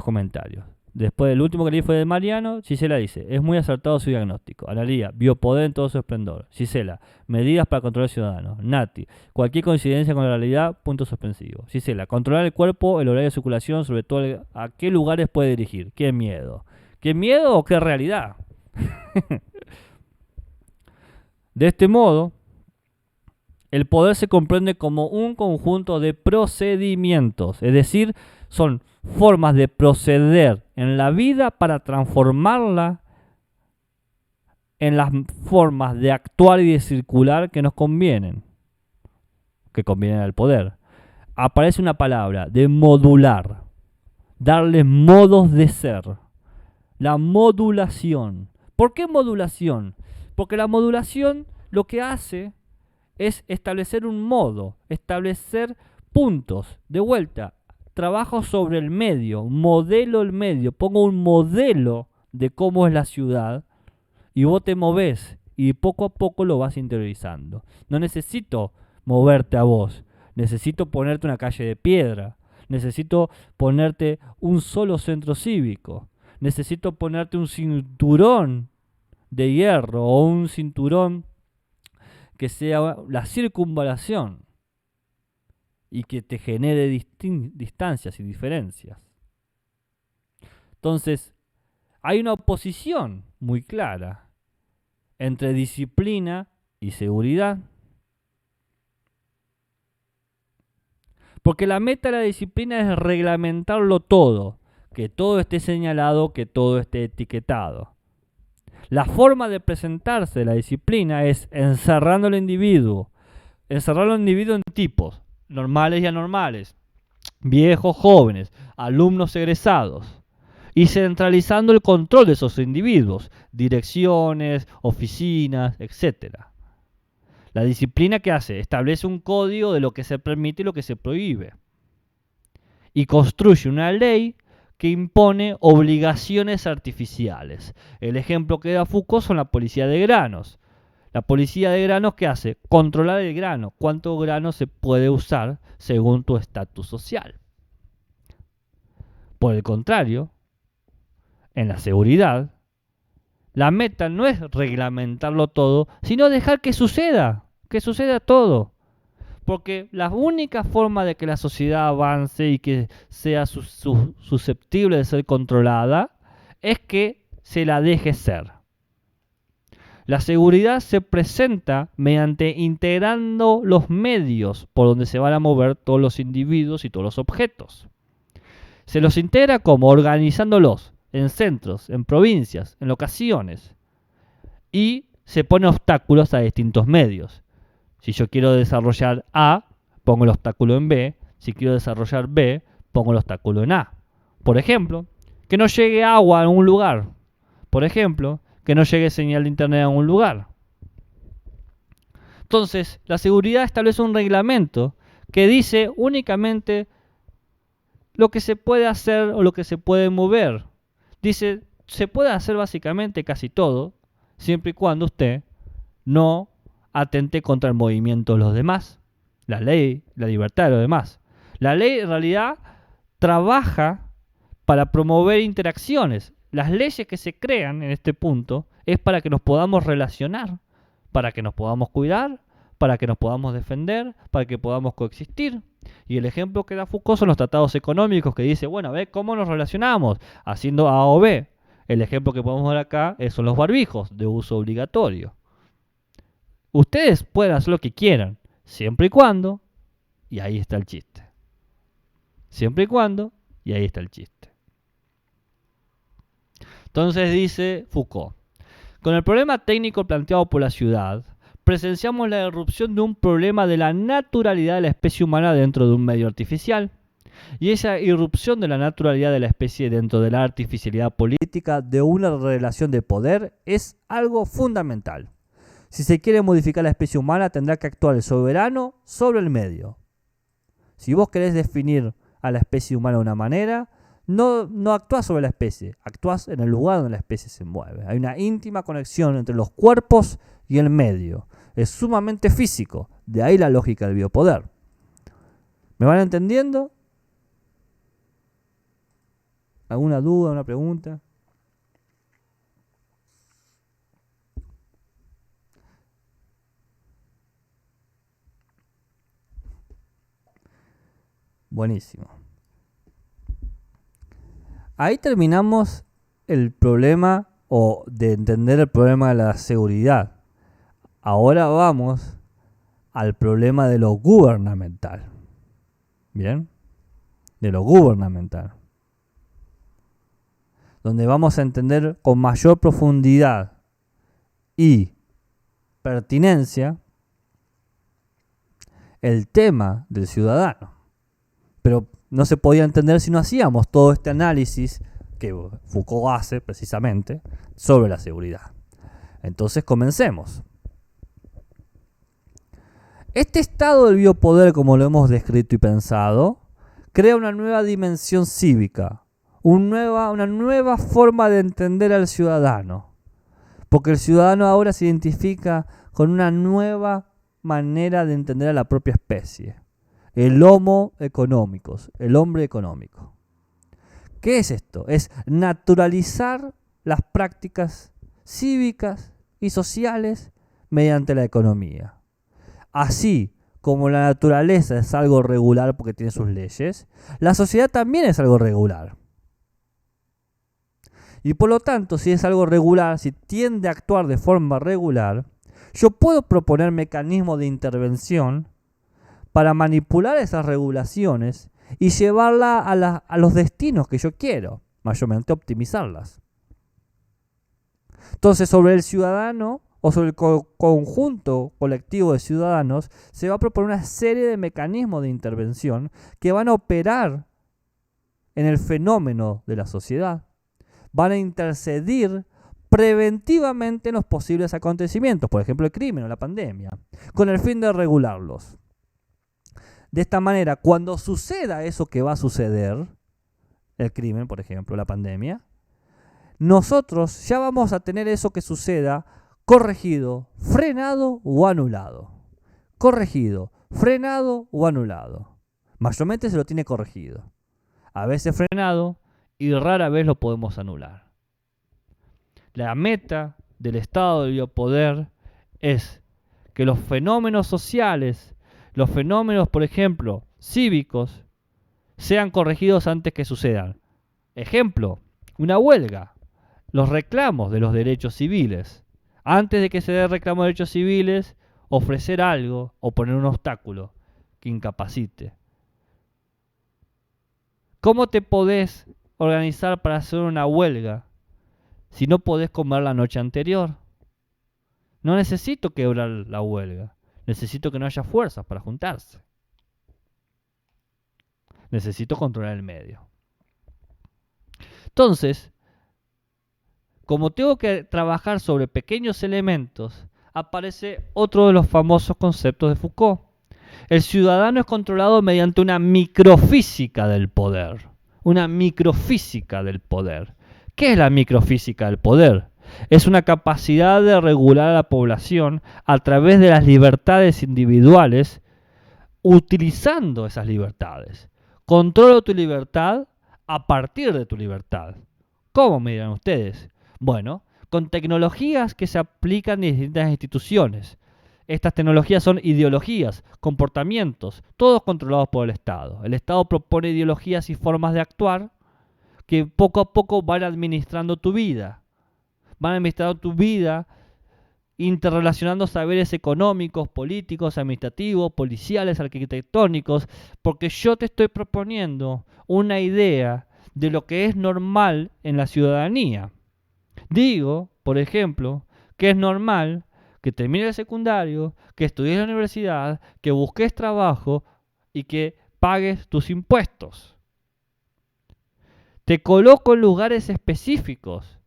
comentarios. Después del último que leí fue de Mariano. Gisela dice, es muy acertado su diagnóstico. Analía, biopoder en todo su esplendor. Gisela, medidas para controlar ciudadanos. Nati, cualquier coincidencia con la realidad, punto suspensivo. Gisela, controlar el cuerpo, el horario de circulación, sobre todo a qué lugares puede dirigir. Qué miedo. ¿Qué miedo o qué realidad? De este modo, el poder se comprende como un conjunto de procedimientos, es decir, son formas de proceder en la vida para transformarla en las formas de actuar y de circular que nos convienen, que convienen al poder. Aparece una palabra de modular, darle modos de ser, la modulación. ¿Por qué modulación? Porque la modulación lo que hace es establecer un modo, establecer puntos. De vuelta, trabajo sobre el medio, modelo el medio, pongo un modelo de cómo es la ciudad y vos te movés y poco a poco lo vas interiorizando. No necesito moverte a vos, necesito ponerte una calle de piedra, necesito ponerte un solo centro cívico, necesito ponerte un cinturón de hierro o un cinturón que sea la circunvalación y que te genere distancias y diferencias. Entonces, hay una oposición muy clara entre disciplina y seguridad. Porque la meta de la disciplina es reglamentarlo todo, que todo esté señalado, que todo esté etiquetado. La forma de presentarse de la disciplina es encerrando al individuo en tipos, normales y anormales, viejos, jóvenes, alumnos egresados, y centralizando el control de esos individuos, direcciones, oficinas, etc. La disciplina, ¿qué hace? Establece un código de lo que se permite y lo que se prohíbe. Y construye una ley que impone obligaciones artificiales. El ejemplo que da Foucault son la policía de granos. La policía de granos, ¿qué hace? Controlar el grano. ¿Cuánto grano se puede usar según tu estatus social? Por el contrario, en la seguridad, la meta no es reglamentarlo todo, sino dejar que suceda todo. Porque la única forma de que la sociedad avance y que sea susceptible de ser controlada es que se la deje ser. La seguridad se presenta mediante integrando los medios por donde se van a mover todos los individuos y todos los objetos. Se los integra como organizándolos en centros, en provincias, en locaciones. Y se pone obstáculos a distintos medios. Si yo quiero desarrollar A, pongo el obstáculo en B. Si quiero desarrollar B, pongo el obstáculo en A. Por ejemplo, que no llegue agua a un lugar. Por ejemplo, que no llegue señal de internet a un lugar. Entonces, la seguridad establece un reglamento que dice únicamente lo que se puede hacer o lo que se puede mover. Dice, se puede hacer básicamente casi todo, siempre y cuando usted no atente contra el movimiento de los demás, la ley, la libertad de los demás. La ley en realidad trabaja para promover interacciones. Las leyes que se crean en este punto es para que nos podamos relacionar, para que nos podamos cuidar, para que nos podamos defender, para que podamos coexistir. Y el ejemplo que da Foucault son los tratados económicos que dice, bueno, ve cómo nos relacionamos, haciendo A o B. El ejemplo que podemos ver acá son los barbijos de uso obligatorio. Ustedes pueden hacer lo que quieran, siempre y cuando, y ahí está el chiste. Siempre y cuando, y ahí está el chiste. Entonces dice Foucault, con el problema técnico planteado por la ciudad, presenciamos la irrupción de un problema de la naturalidad de la especie humana dentro de un medio artificial. Y esa irrupción de la naturalidad de la especie dentro de la artificialidad política de una relación de poder es algo fundamental. Si se quiere modificar la especie humana, tendrá que actuar el soberano sobre el medio. Si vos querés definir a la especie humana de una manera, no actuás sobre la especie, actuás en el lugar donde la especie se mueve. Hay una íntima conexión entre los cuerpos y el medio. Es sumamente físico, de ahí la lógica del biopoder. ¿Me van entendiendo? ¿Alguna duda, una pregunta? Buenísimo. Ahí terminamos el problema o de entender el problema de la seguridad. Ahora vamos al problema de lo gubernamental. ¿Bien? De lo gubernamental. Donde vamos a entender con mayor profundidad y pertinencia el tema del ciudadano. Pero no se podía entender si no hacíamos todo este análisis que Foucault hace precisamente sobre la seguridad. Entonces comencemos. Este estado del biopoder, como lo hemos descrito y pensado, crea una nueva dimensión cívica, una nueva forma de entender al ciudadano, porque el ciudadano ahora se identifica con una nueva manera de entender a la propia especie, el homo economicus, el hombre económico. ¿Qué es esto? Es naturalizar las prácticas cívicas y sociales mediante la economía. Así como la naturaleza es algo regular porque tiene sus leyes, la sociedad también es algo regular. Y por lo tanto, si es algo regular, si tiende a actuar de forma regular, yo puedo proponer mecanismos de intervención para manipular esas regulaciones y llevarla a los destinos que yo quiero, mayormente optimizarlas. Entonces, sobre el ciudadano o sobre el conjunto colectivo de ciudadanos, se va a proponer una serie de mecanismos de intervención que van a operar en el fenómeno de la sociedad, van a intercedir preventivamente en los posibles acontecimientos, por ejemplo el crimen o la pandemia, con el fin de regularlos. De esta manera, cuando suceda eso que va a suceder, el crimen, por ejemplo, la pandemia, nosotros ya vamos a tener eso que suceda corregido, frenado o anulado. Corregido, frenado o anulado. Mayormente se lo tiene corregido. A veces frenado y rara vez lo podemos anular. La meta del estado del biopoder es que los fenómenos sociales, los fenómenos, por ejemplo, cívicos, sean corregidos antes que sucedan. Ejemplo, una huelga, los reclamos de los derechos civiles. Antes de que se dé el reclamo de derechos civiles, ofrecer algo o poner un obstáculo que incapacite. ¿Cómo te podés organizar para hacer una huelga si no podés comer la noche anterior? No necesito quebrar la huelga. Necesito que no haya fuerzas para juntarse. Necesito controlar el medio. Entonces, como tengo que trabajar sobre pequeños elementos, aparece otro de los famosos conceptos de Foucault. El ciudadano es controlado mediante una microfísica del poder. Una microfísica del poder. ¿Qué es la microfísica del poder? Es una capacidad de regular a la población a través de las libertades individuales, utilizando esas libertades. Controlo tu libertad a partir de tu libertad. ¿Cómo me dirán ustedes? Bueno, con tecnologías que se aplican en distintas instituciones. Estas tecnologías son ideologías, comportamientos, todos controlados por el Estado. El Estado propone ideologías y formas de actuar que poco a poco van administrando tu vida. Van administrando tu vida interrelacionando saberes económicos, políticos, administrativos, policiales, arquitectónicos, porque yo te estoy proponiendo una idea de lo que es normal en la ciudadanía. Digo, por ejemplo, que es normal que termines el secundario, que estudies en la universidad, que busques trabajo y que pagues tus impuestos. Te coloco en lugares específicos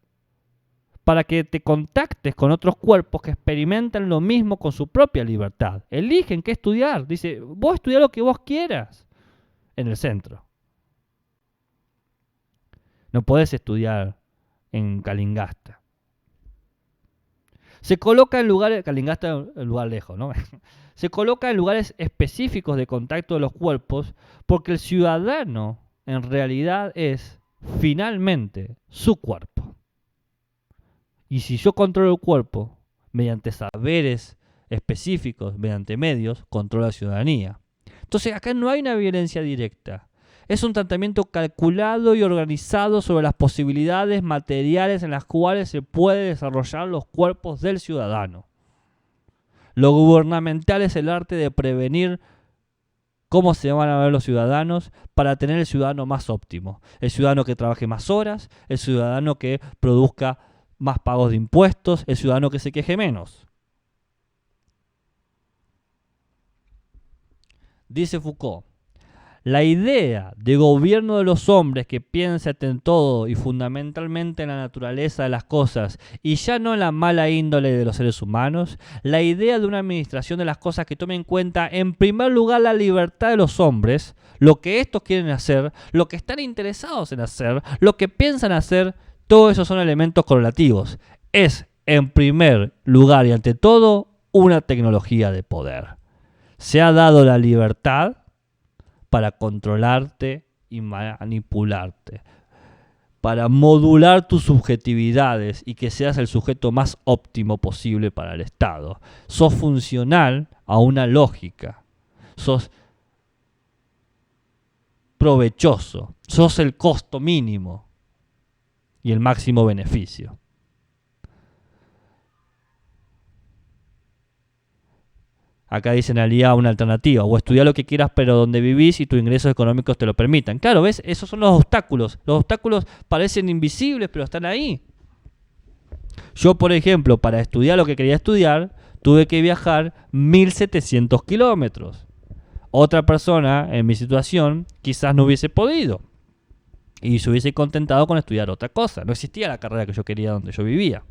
para que te contactes con otros cuerpos que experimentan lo mismo con su propia libertad. Eligen qué estudiar. Dice, vos estudiá lo que vos quieras en el centro. No podés estudiar en Calingasta. Se coloca en lugares, Calingasta es un lugar lejos, ¿no? Se coloca en lugares específicos de contacto de los cuerpos porque el ciudadano en realidad es finalmente su cuerpo. Y si yo controlo el cuerpo mediante saberes específicos, mediante medios, controlo la ciudadanía. Entonces acá no hay una violencia directa. Es un tratamiento calculado y organizado sobre las posibilidades materiales en las cuales se puede desarrollar los cuerpos del ciudadano. Lo gubernamental es el arte de prevenir cómo se van a ver los ciudadanos para tener el ciudadano más óptimo. El ciudadano que trabaje más horas, el ciudadano que produzca más pagos de impuestos, el ciudadano que se queje menos. Dice Foucault, la idea de gobierno de los hombres que piensa en todo y fundamentalmente en la naturaleza de las cosas y ya no en la mala índole de los seres humanos, la idea de una administración de las cosas que tome en cuenta en primer lugar la libertad de los hombres, lo que estos quieren hacer, lo que están interesados en hacer, lo que piensan hacer, todos esos son elementos correlativos. Es en primer lugar y ante todo una tecnología de poder. Se ha dado la libertad para controlarte y manipularte, para modular tus subjetividades y que seas el sujeto más óptimo posible para el Estado. Sos funcional a una lógica, sos provechoso, sos el costo mínimo y el máximo beneficio. Acá dicen alía una alternativa, o estudiar lo que quieras pero donde vivís y tus ingresos económicos te lo permitan. Claro, ¿ves? Esos son los obstáculos. Los obstáculos parecen invisibles, pero están ahí. Yo, por ejemplo, para estudiar lo que quería estudiar, tuve que viajar 1700 kilómetros. Otra persona en mi situación quizás no hubiese podido y se hubiese contentado con estudiar otra cosa. No existía la carrera que yo quería donde yo vivía.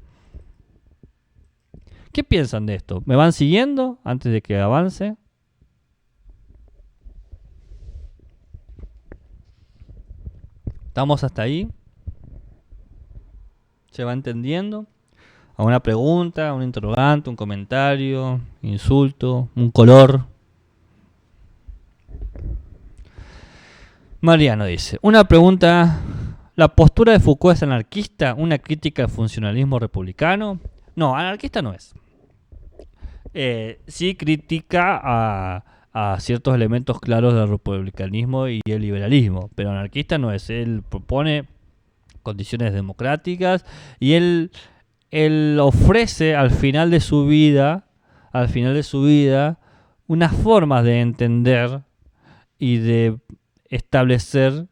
¿Qué piensan de esto? ¿Me van siguiendo antes de que avance? ¿Estamos hasta ahí? ¿Se va entendiendo? ¿Alguna pregunta, un interrogante, un comentario, insulto, un color? Mariano dice, una pregunta, ¿la postura de Foucault es anarquista? ¿Una crítica al funcionalismo republicano? No, anarquista no es. Sí critica a ciertos elementos claros del republicanismo y el liberalismo, pero anarquista no es. Él propone condiciones democráticas y él ofrece al final de su vida, unas formas de entender y de establecer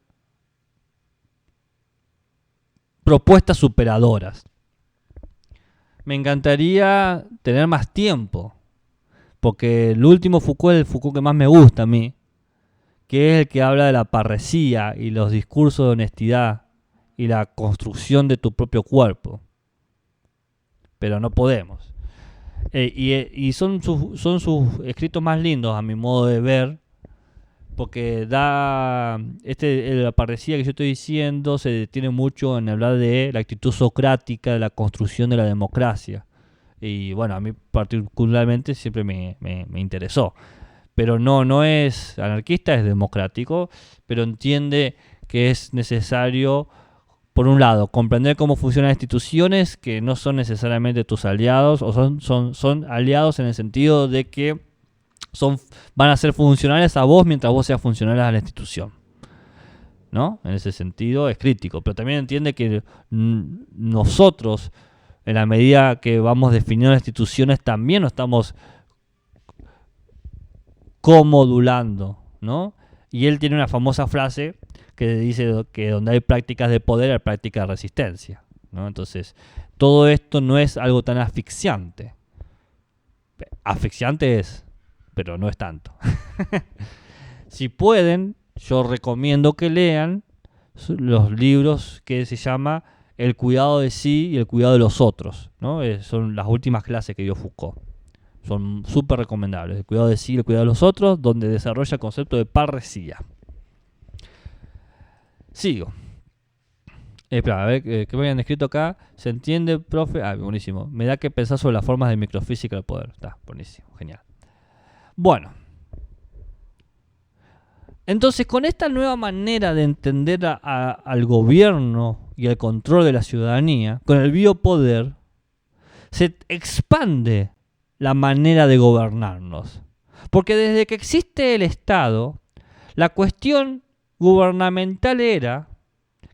propuestas superadoras. Me encantaría tener más tiempo, porque el último Foucault es el Foucault que más me gusta a mí, que es el que habla de la parresía y los discursos de honestidad y la construcción de tu propio cuerpo. Pero no podemos. Y son sus escritos más lindos a mi modo de ver, porque da la parresía que yo estoy diciendo se detiene mucho en hablar de la actitud socrática, de la construcción de la democracia. Y bueno, a mí particularmente siempre me interesó. Pero no es anarquista, es democrático, pero entiende que es necesario, por un lado, comprender cómo funcionan las instituciones que no son necesariamente tus aliados, o son aliados en el sentido de que van a ser funcionales a vos mientras vos seas funcional a la institución, ¿no? En ese sentido es crítico, pero también entiende que nosotros, en la medida que vamos definiendo las instituciones, también nos estamos comodulando, ¿no? Y él tiene una famosa frase que dice que donde hay prácticas de poder hay prácticas de resistencia, ¿no? Entonces, todo esto no es algo tan asfixiante. Asfixiante es, pero no es tanto. Si pueden, yo recomiendo que lean los libros que se llama El cuidado de sí y el cuidado de los otros, ¿no? Son las últimas clases que dio Foucault. Son súper recomendables. El cuidado de sí y el cuidado de los otros, donde desarrolla el concepto de parresía. Sigo. Espera, a ver, ¿qué me habían escrito acá? ¿Se entiende, profe? Ah, buenísimo. Me da que pensar sobre las formas de microfísica del poder. Está, buenísimo, genial. Bueno, entonces con esta nueva manera de entender al gobierno y el control de la ciudadanía, con el biopoder, se expande la manera de gobernarnos. Porque desde que existe el Estado, la cuestión gubernamental era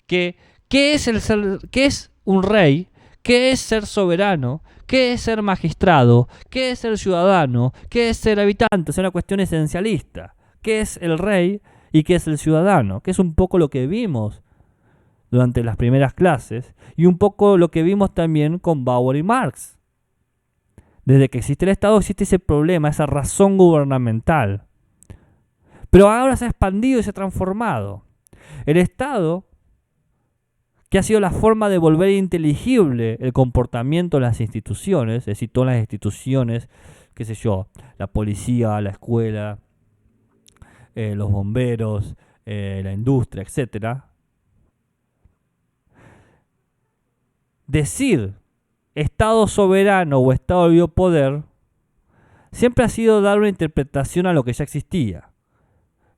que ¿qué es un rey? ¿Qué es ser soberano? ¿Qué es ser magistrado? ¿Qué es ser ciudadano? ¿Qué es ser habitante? Es una cuestión esencialista. ¿Qué es el rey y qué es el ciudadano? Que es un poco lo que vimos durante las primeras clases y un poco lo que vimos también con Bauer y Marx. Desde que existe el Estado existe ese problema, esa razón gubernamental. Pero ahora se ha expandido y se ha transformado. El Estado, que ha sido la forma de volver inteligible el comportamiento de las instituciones, es decir, todas las instituciones, qué sé yo, la policía, la escuela, los bomberos, la industria, etc. Decir Estado soberano o Estado de biopoder siempre ha sido dar una interpretación a lo que ya existía.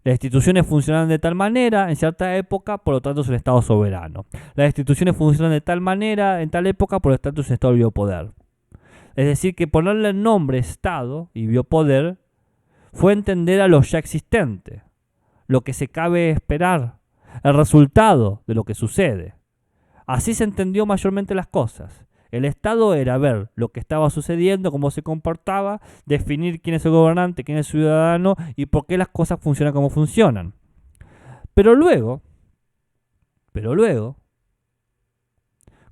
Las instituciones funcionan de tal manera en cierta época, por lo tanto es un Estado soberano. Las instituciones funcionan de tal manera en tal época, por lo tanto es un Estado de biopoder. Es decir, que ponerle el nombre Estado y biopoder fue entender a lo ya existente, lo que se cabe esperar, el resultado de lo que sucede. Así se entendió mayormente las cosas. El Estado era ver lo que estaba sucediendo, cómo se comportaba, definir quién es el gobernante, quién es el ciudadano y por qué las cosas funcionan como funcionan. Pero luego,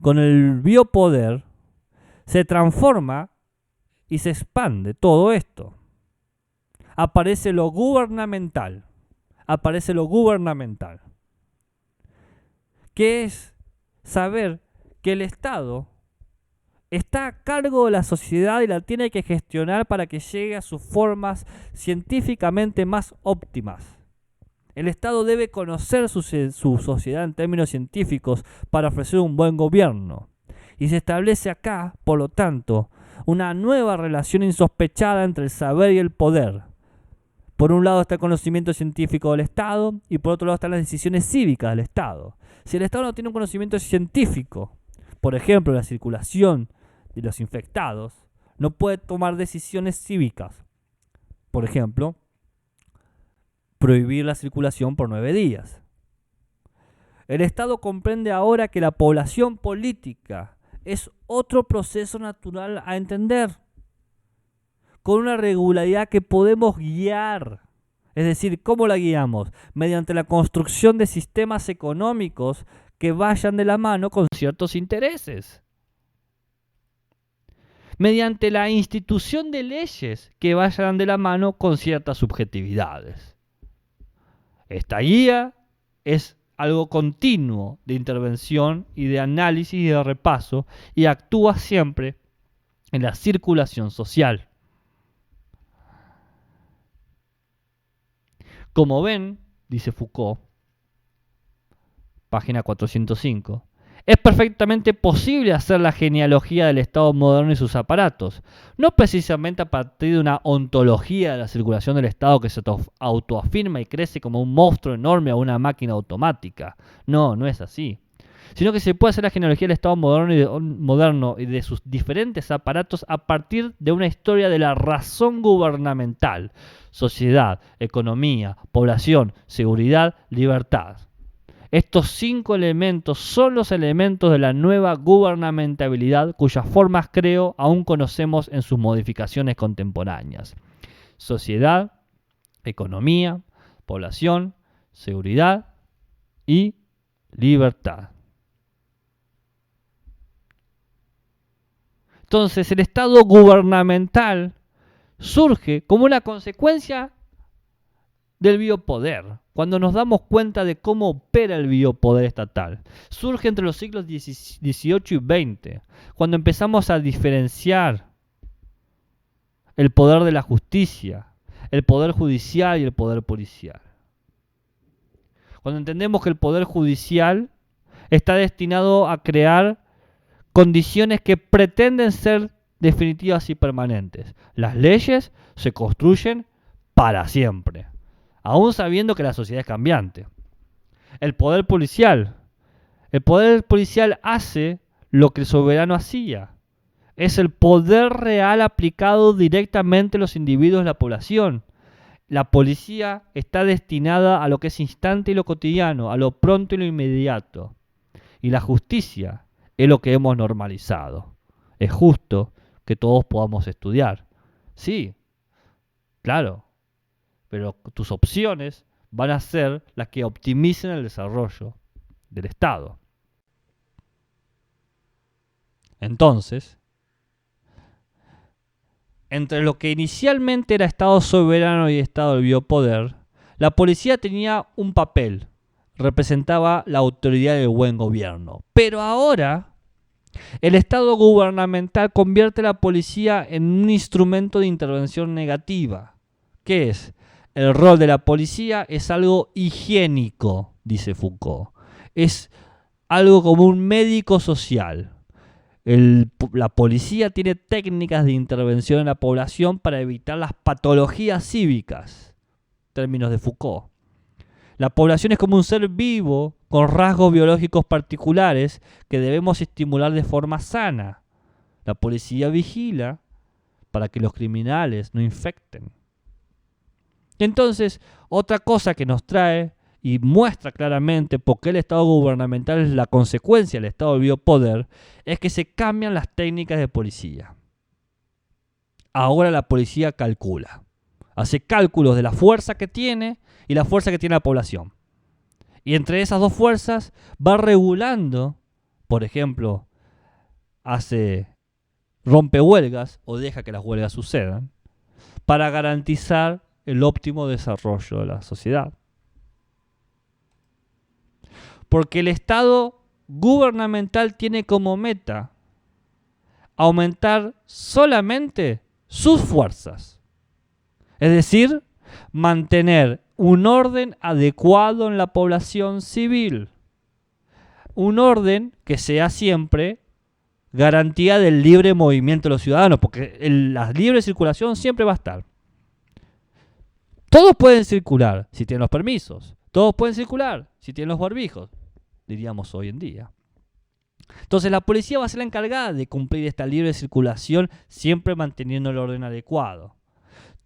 con el biopoder, se transforma y se expande todo esto. Aparece lo gubernamental. Que es saber que el Estado está a cargo de la sociedad y la tiene que gestionar para que llegue a sus formas científicamente más óptimas. El Estado debe conocer su sociedad en términos científicos para ofrecer un buen gobierno. Y se establece acá, por lo tanto, una nueva relación insospechada entre el saber y el poder. Por un lado está el conocimiento científico del Estado y por otro lado están las decisiones cívicas del Estado. Si el Estado no tiene un conocimiento científico, por ejemplo, la circulación de los infectados, no puede tomar decisiones cívicas. Por ejemplo, prohibir la circulación por 9 días. El Estado comprende ahora que la población política es otro proceso natural a entender, con una regularidad que podemos guiar. Es decir, ¿cómo la guiamos? Mediante la construcción de sistemas económicos que vayan de la mano con ciertos intereses. Mediante la institución de leyes que vayan de la mano con ciertas subjetividades. Esta guía es algo continuo de intervención y de análisis y de repaso y actúa siempre en la circulación social. Como ven, dice Foucault, página 405, es perfectamente posible hacer la genealogía del Estado moderno y sus aparatos, no precisamente a partir de una ontología de la circulación del Estado que se autoafirma y crece como un monstruo enorme o una máquina automática. No, no es así. Sino que se puede hacer la genealogía del Estado moderno y de sus diferentes aparatos a partir de una historia de la razón gubernamental: sociedad, economía, población, seguridad, libertad. Estos 5 elementos son los elementos de la nueva gubernamentabilidad cuyas formas, creo, aún conocemos en sus modificaciones contemporáneas. Sociedad, economía, población, seguridad y libertad. Entonces, el Estado gubernamental surge como una consecuencia del biopoder. Cuando nos damos cuenta de cómo opera el biopoder estatal, surge entre los siglos XVIII y XX, cuando empezamos a diferenciar el poder de la justicia, el poder judicial y el poder policial. Cuando entendemos que el poder judicial está destinado a crear condiciones que pretenden ser definitivas y permanentes. Las leyes se construyen para siempre, aún sabiendo que la sociedad es cambiante. El poder policial hace lo que el soberano hacía. Es el poder real aplicado directamente a los individuos de la población. La policía está destinada a lo que es instante y lo cotidiano, a lo pronto y lo inmediato. Y la justicia es lo que hemos normalizado. Es justo que todos podamos estudiar. Sí, claro, pero tus opciones van a ser las que optimicen el desarrollo del Estado. Entonces, entre lo que inicialmente era Estado soberano y Estado del biopoder, la policía tenía un papel, representaba la autoridad del buen gobierno. Pero ahora, el Estado gubernamental convierte a la policía en un instrumento de intervención negativa. ¿Qué es? El rol de la policía es algo higiénico, dice Foucault. Es algo como un médico social. La policía tiene técnicas de intervención en la población para evitar las patologías cívicas, términos de Foucault. La población es como un ser vivo con rasgos biológicos particulares que debemos estimular de forma sana. La policía vigila para que los criminales no infecten. Y entonces, otra cosa que nos trae y muestra claramente por qué el Estado gubernamental es la consecuencia del Estado del biopoder, es que se cambian las técnicas de policía. Ahora la policía calcula, hace cálculos de la fuerza que tiene y la fuerza que tiene la población. Y entre esas dos fuerzas va regulando, por ejemplo, rompe huelgas o deja que las huelgas sucedan, para garantizar el óptimo desarrollo de la sociedad. Porque el Estado gubernamental tiene como meta aumentar solamente sus fuerzas. Es decir, mantener un orden adecuado en la población civil. Un orden que sea siempre garantía del libre movimiento de los ciudadanos, porque la libre circulación siempre va a estar. Todos pueden circular si tienen los permisos. Todos pueden circular si tienen los barbijos, diríamos hoy en día. Entonces la policía va a ser la encargada de cumplir esta libre circulación, siempre manteniendo el orden adecuado.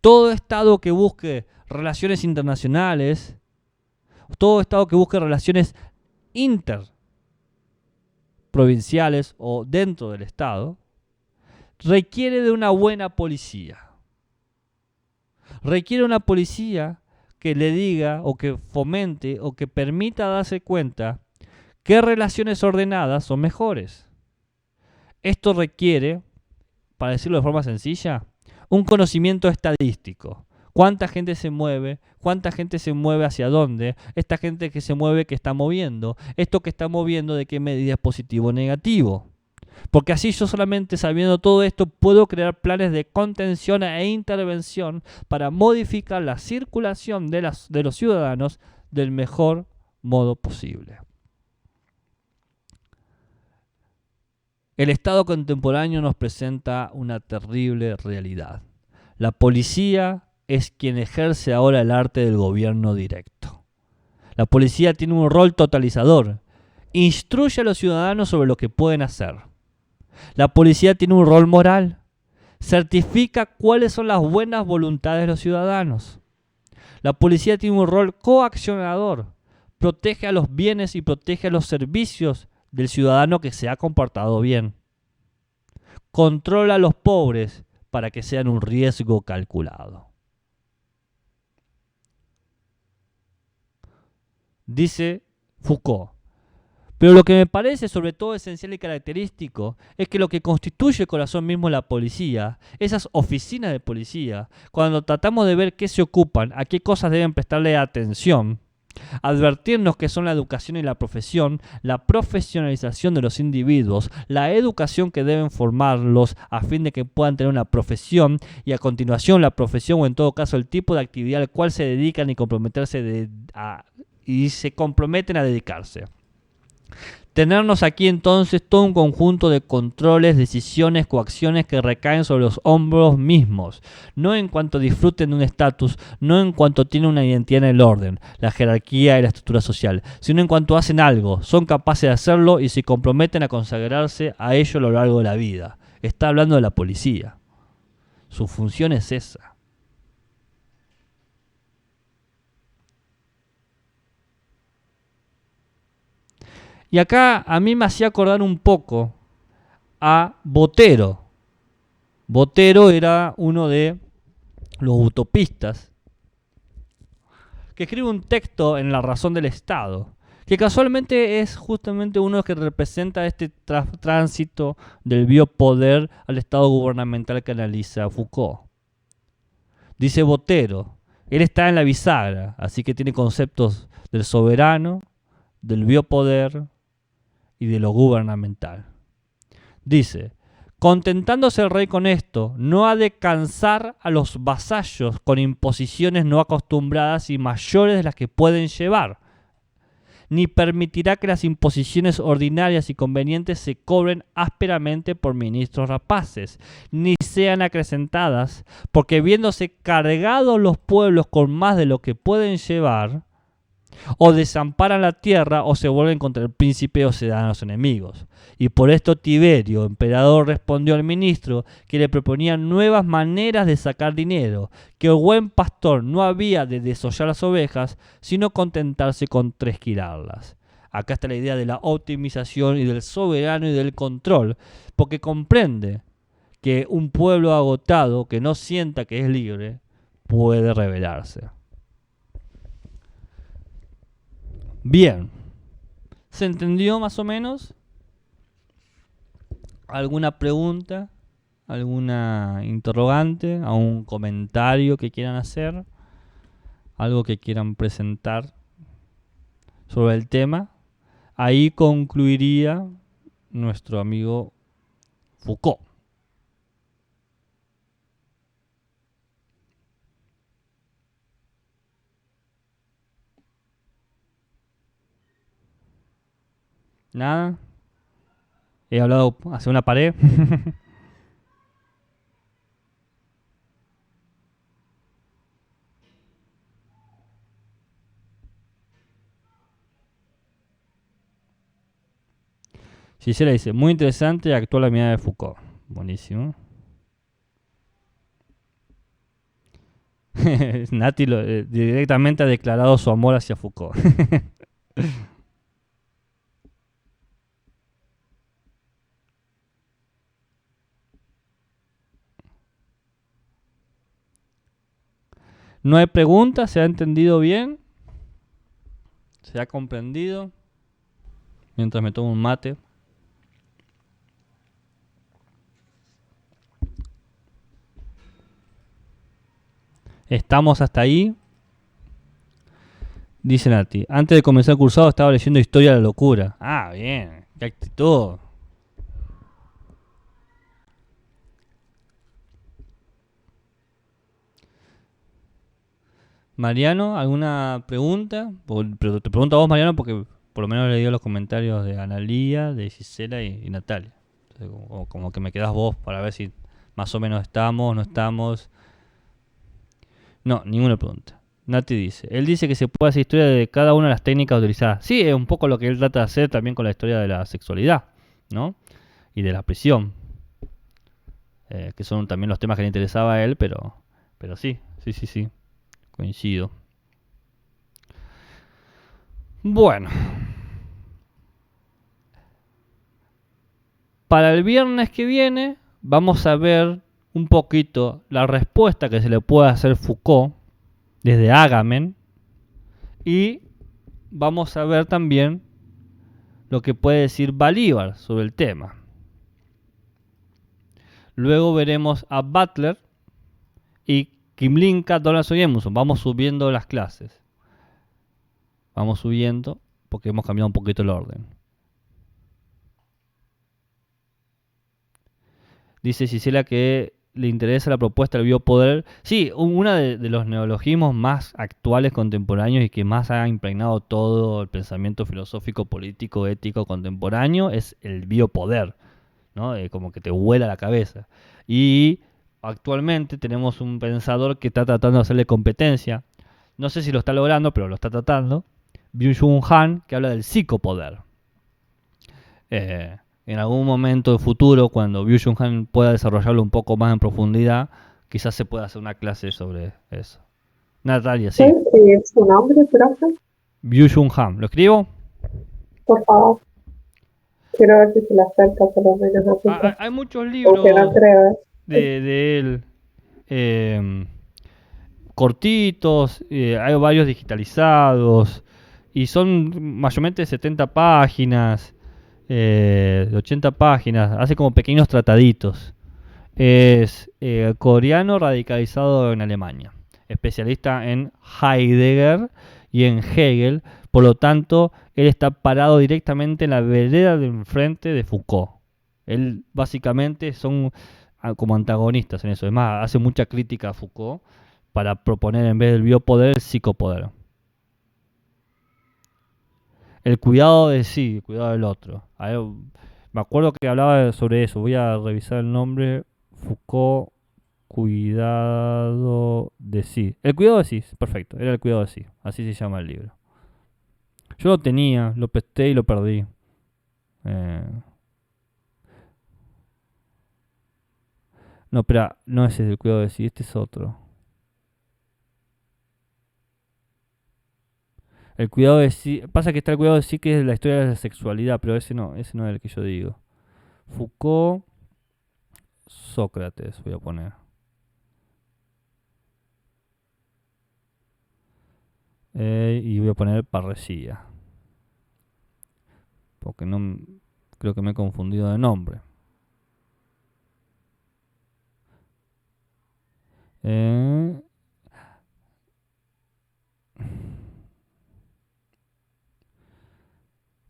Todo Estado que busque relaciones internacionales, todo Estado que busque relaciones interprovinciales o dentro del Estado, requiere de una buena policía. Requiere una policía que le diga o que fomente o que permita darse cuenta qué relaciones ordenadas son mejores. Esto requiere, para decirlo de forma sencilla, un conocimiento estadístico. ¿Cuánta gente se mueve? ¿Cuánta gente se mueve hacia dónde? Esta gente que se mueve, ¿qué está moviendo? Esto que está moviendo, ¿de qué medida es positivo o negativo? Porque así yo solamente sabiendo todo esto puedo crear planes de contención e intervención para modificar la circulación de los ciudadanos del mejor modo posible. El Estado contemporáneo nos presenta una terrible realidad. La policía es quien ejerce ahora el arte del gobierno directo. La policía tiene un rol totalizador. Instruye a los ciudadanos sobre lo que pueden hacer. La policía tiene un rol moral. Certifica cuáles son las buenas voluntades de los ciudadanos. La policía tiene un rol coaccionador. Protege a los bienes y protege a los servicios del ciudadano que se ha comportado bien. Controla a los pobres para que sean un riesgo calculado. Dice Foucault. Pero lo que me parece sobre todo esencial y característico es que lo que constituye el corazón mismo de la policía, esas oficinas de policía, cuando tratamos de ver qué se ocupan, a qué cosas deben prestarle atención, advertirnos que son la educación y la profesión, la profesionalización de los individuos, la educación que deben formarlos a fin de que puedan tener una profesión y a continuación la profesión o en todo caso el tipo de actividad al cual se dedican y se comprometen a dedicarse. Tenernos aquí entonces todo un conjunto de controles, decisiones, coacciones que recaen sobre los hombros mismos, no en cuanto disfruten de un estatus, no en cuanto tienen una identidad en el orden, la jerarquía y la estructura social, sino en cuanto hacen algo, son capaces de hacerlo y se comprometen a consagrarse a ello a lo largo de la vida. Está hablando de la policía. Su función es esa. Y acá a mí me hacía acordar un poco a Botero. Botero era uno de los utopistas que escribe un texto en La razón del Estado, que casualmente es justamente uno que representa este tránsito del biopoder al Estado gubernamental que analiza Foucault. Dice Botero, él está en la bisagra, así que tiene conceptos del soberano, del biopoder y de lo gubernamental. Dice, contentándose el rey con esto, no ha de cansar a los vasallos con imposiciones no acostumbradas y mayores de las que pueden llevar, ni permitirá que las imposiciones ordinarias y convenientes se cobren ásperamente por ministros rapaces, ni sean acrecentadas, porque viéndose cargados los pueblos con más de lo que pueden llevar, o desamparan la tierra o se vuelven contra el príncipe o se dan a los enemigos. Y por esto Tiberio, emperador, respondió al ministro que le proponía nuevas maneras de sacar dinero, que el buen pastor no había de desollar las ovejas, sino contentarse con tresquilarlas. Acá está la idea de la optimización y del soberano y del control, porque comprende que un pueblo agotado que no sienta que es libre puede rebelarse. Bien, ¿se entendió más o menos? ¿Alguna pregunta? ¿Alguna interrogante? ¿Algún comentario que quieran hacer? ¿Algo que quieran presentar sobre el tema? Ahí concluiría nuestro amigo Foucault. Nada. He hablado hacia una pared. Gisela dice, muy interesante y actual la mirada de Foucault. Buenísimo. Nati directamente ha declarado su amor hacia Foucault. No hay preguntas, ¿se ha entendido bien? ¿Se ha comprendido? Mientras me tomo un mate. ¿Estamos hasta ahí? Dice Nati, antes de comenzar el cursado estaba leyendo Historia de la Locura. Ah, bien, qué actitud. Mariano, ¿alguna pregunta? Pero te pregunto a vos, Mariano, porque por lo menos le dio los comentarios de Analía, de Gisela y Natalia. Entonces, como que me quedás vos para ver si más o menos estamos, no estamos. No, ninguna pregunta. Nati dice, él dice que se puede hacer historia de cada una de las técnicas utilizadas. Sí, es un poco lo que él trata de hacer también con la historia de la sexualidad, ¿no? Y de la prisión. Que son también los temas que le interesaba a él, pero sí. Coincido. Bueno. Para el viernes que viene vamos a ver un poquito la respuesta que se le puede hacer Foucault desde Agamben y vamos a ver también lo que puede decir Balívar sobre el tema. Luego veremos a Butler y Kymlinka Donaldson y Emerson. Vamos subiendo las clases. Vamos subiendo porque hemos cambiado un poquito el orden. Dice Gisela que le interesa la propuesta del biopoder. Sí, uno de los neologismos más actuales, contemporáneos y que más ha impregnado todo el pensamiento filosófico, político, ético contemporáneo es el biopoder, ¿no? Como que te vuela la cabeza. Y actualmente tenemos un pensador que está tratando de hacerle competencia. No sé si lo está logrando, pero lo está tratando. Byung-Chul Han, que habla del psicopoder. En algún momento de futuro, cuando Byung-Chul Han pueda desarrollarlo un poco más en profundidad, quizás se pueda hacer una clase sobre eso. Natalia, sí. ¿Puede escribir su nombre, profe? Byung-Chul Han. ¿Lo escribo? Por favor. Quiero ver si se le acerca por lo menos a Foucault. Hay muchos Aunque libros no creo. de él, cortitos, hay varios digitalizados, y son mayormente de 70 páginas, de 80 páginas, hace como pequeños trataditos. Es coreano radicalizado en Alemania, especialista en Heidegger y en Hegel, por lo tanto, él está parado directamente en la vereda de enfrente de Foucault. Él básicamente son como antagonistas en eso. Además, hace mucha crítica a Foucault para proponer en vez del biopoder el psicopoder. El cuidado de sí, el cuidado del otro. A ver, me acuerdo que hablaba sobre eso. Voy a revisar el nombre. Foucault, cuidado de sí. El cuidado de sí, perfecto. Era el cuidado de sí. Así se llama el libro. Yo lo tenía, lo presté y lo perdí. No, espera, no ese es el cuidado de sí, este es otro. El cuidado de sí, pasa que está el cuidado de sí que es la historia de la sexualidad, pero ese no es el que yo digo. Foucault, Sócrates, voy a poner. Y voy a poner parresía. Porque no creo que me he confundido de nombre.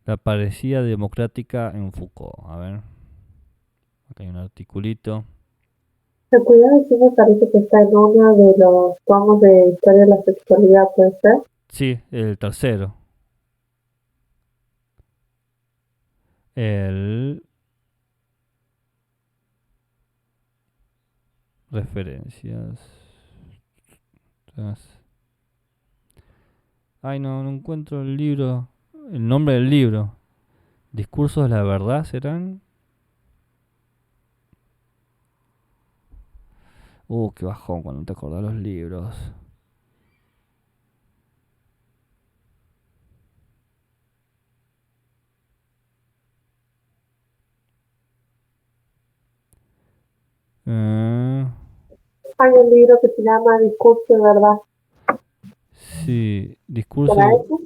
La parecía democrática en Foucault. A ver. Acá hay un articulito. El cuidado sí me parece que está en uno de los tomos de historia de la sexualidad, ¿puede ser? Sí, el tercero. El referencias. Ay, no encuentro el libro. El nombre del libro. Discursos de la verdad serán. Qué bajón cuando te acordás los libros. Hay un libro que se llama Discurso de verdad. Sí, discurso. ¿Para eso?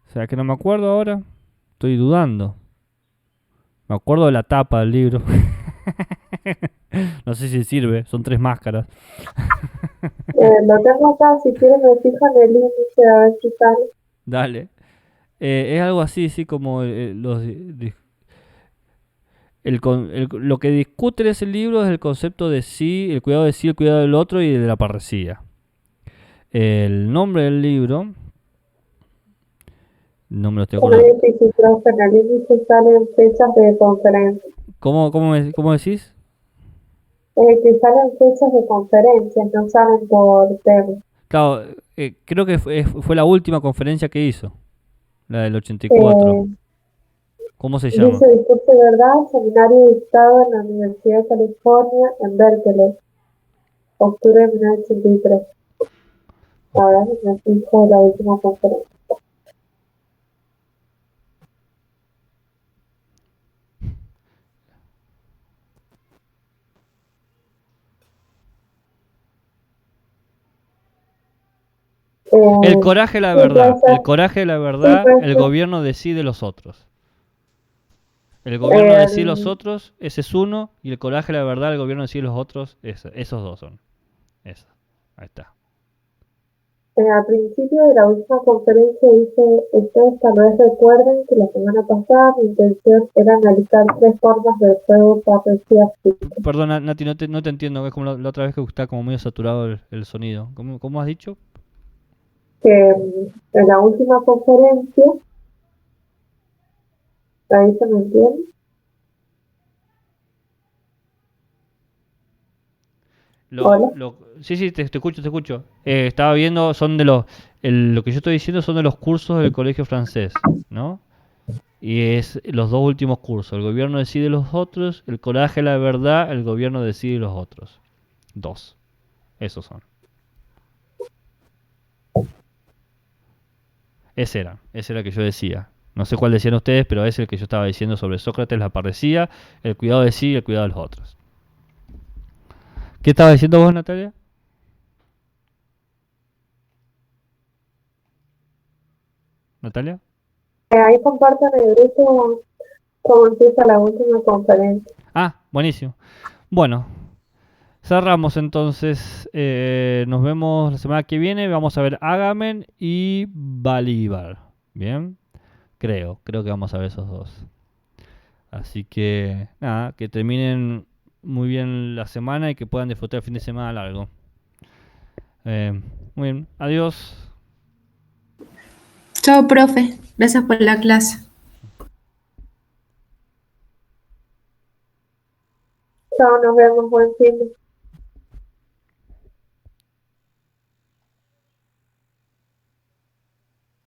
O sea que no me acuerdo ahora. Estoy dudando. Me acuerdo de la tapa del libro. No sé si sirve, son 3 máscaras. Lo tengo acá, si quieres me fijo en el índice a ver si sale. Dale. Es algo así, sí, como lo que discute ese libro es el concepto de sí, el cuidado de sí, el cuidado del otro y de la parresía. El nombre del libro, no me lo estoy Como acordando. difícil, profe, en el índice salen fechas de conferencia. ¿Cómo decís? Que salen fechas de conferencias, no salen por tema. Claro, creo que fue la última conferencia que hizo, la del 84. ¿Cómo se llama? Dice Discurso de verdad, seminario dictado en la Universidad de California en Berkeley, octubre de 1983. A ver, me fijo la última conferencia. El coraje de la sí, verdad. puede ser. El coraje de la verdad, puede el ser. gobierno decide los otros. El gobierno decide los otros, ese es uno. Y el coraje de la verdad, el gobierno decide los otros, esos dos son. Eso. Ahí está. Al principio de la última conferencia dice, ustedes tal vez recuerden que la semana pasada mi intención era analizar 3 formas de juego parresía física. Perdona, Nati, no te entiendo. Es como la otra vez que está como medio saturado el sonido. ¿Cómo has dicho? Que en la última conferencia, ahí se me entiende. Sí, te escucho. Estaba viendo, son de lo que yo estoy diciendo son de los cursos del colegio francés, ¿no? Y es los 2 últimos cursos. El gobierno decide los otros, el coraje, la verdad, el gobierno decide los otros. 2. Esos son. Ese era que yo decía. No sé cuál decían ustedes, pero es el que yo estaba diciendo sobre Sócrates, la parresía, el cuidado de sí y el cuidado de los otros. ¿Qué estaba diciendo vos, Natalia? ¿Natalia? Ahí comparten el grupo cómo empieza la última conferencia. Ah, buenísimo. Bueno, cerramos entonces. Nos vemos la semana que viene. Vamos a ver Agamben y Bolívar. Bien, creo que vamos a ver esos dos. Así que nada, que terminen muy bien la semana y que puedan disfrutar el fin de semana largo. Muy bien, adiós. Chao, profe. Gracias por la clase. Chao, nos vemos, buen fin de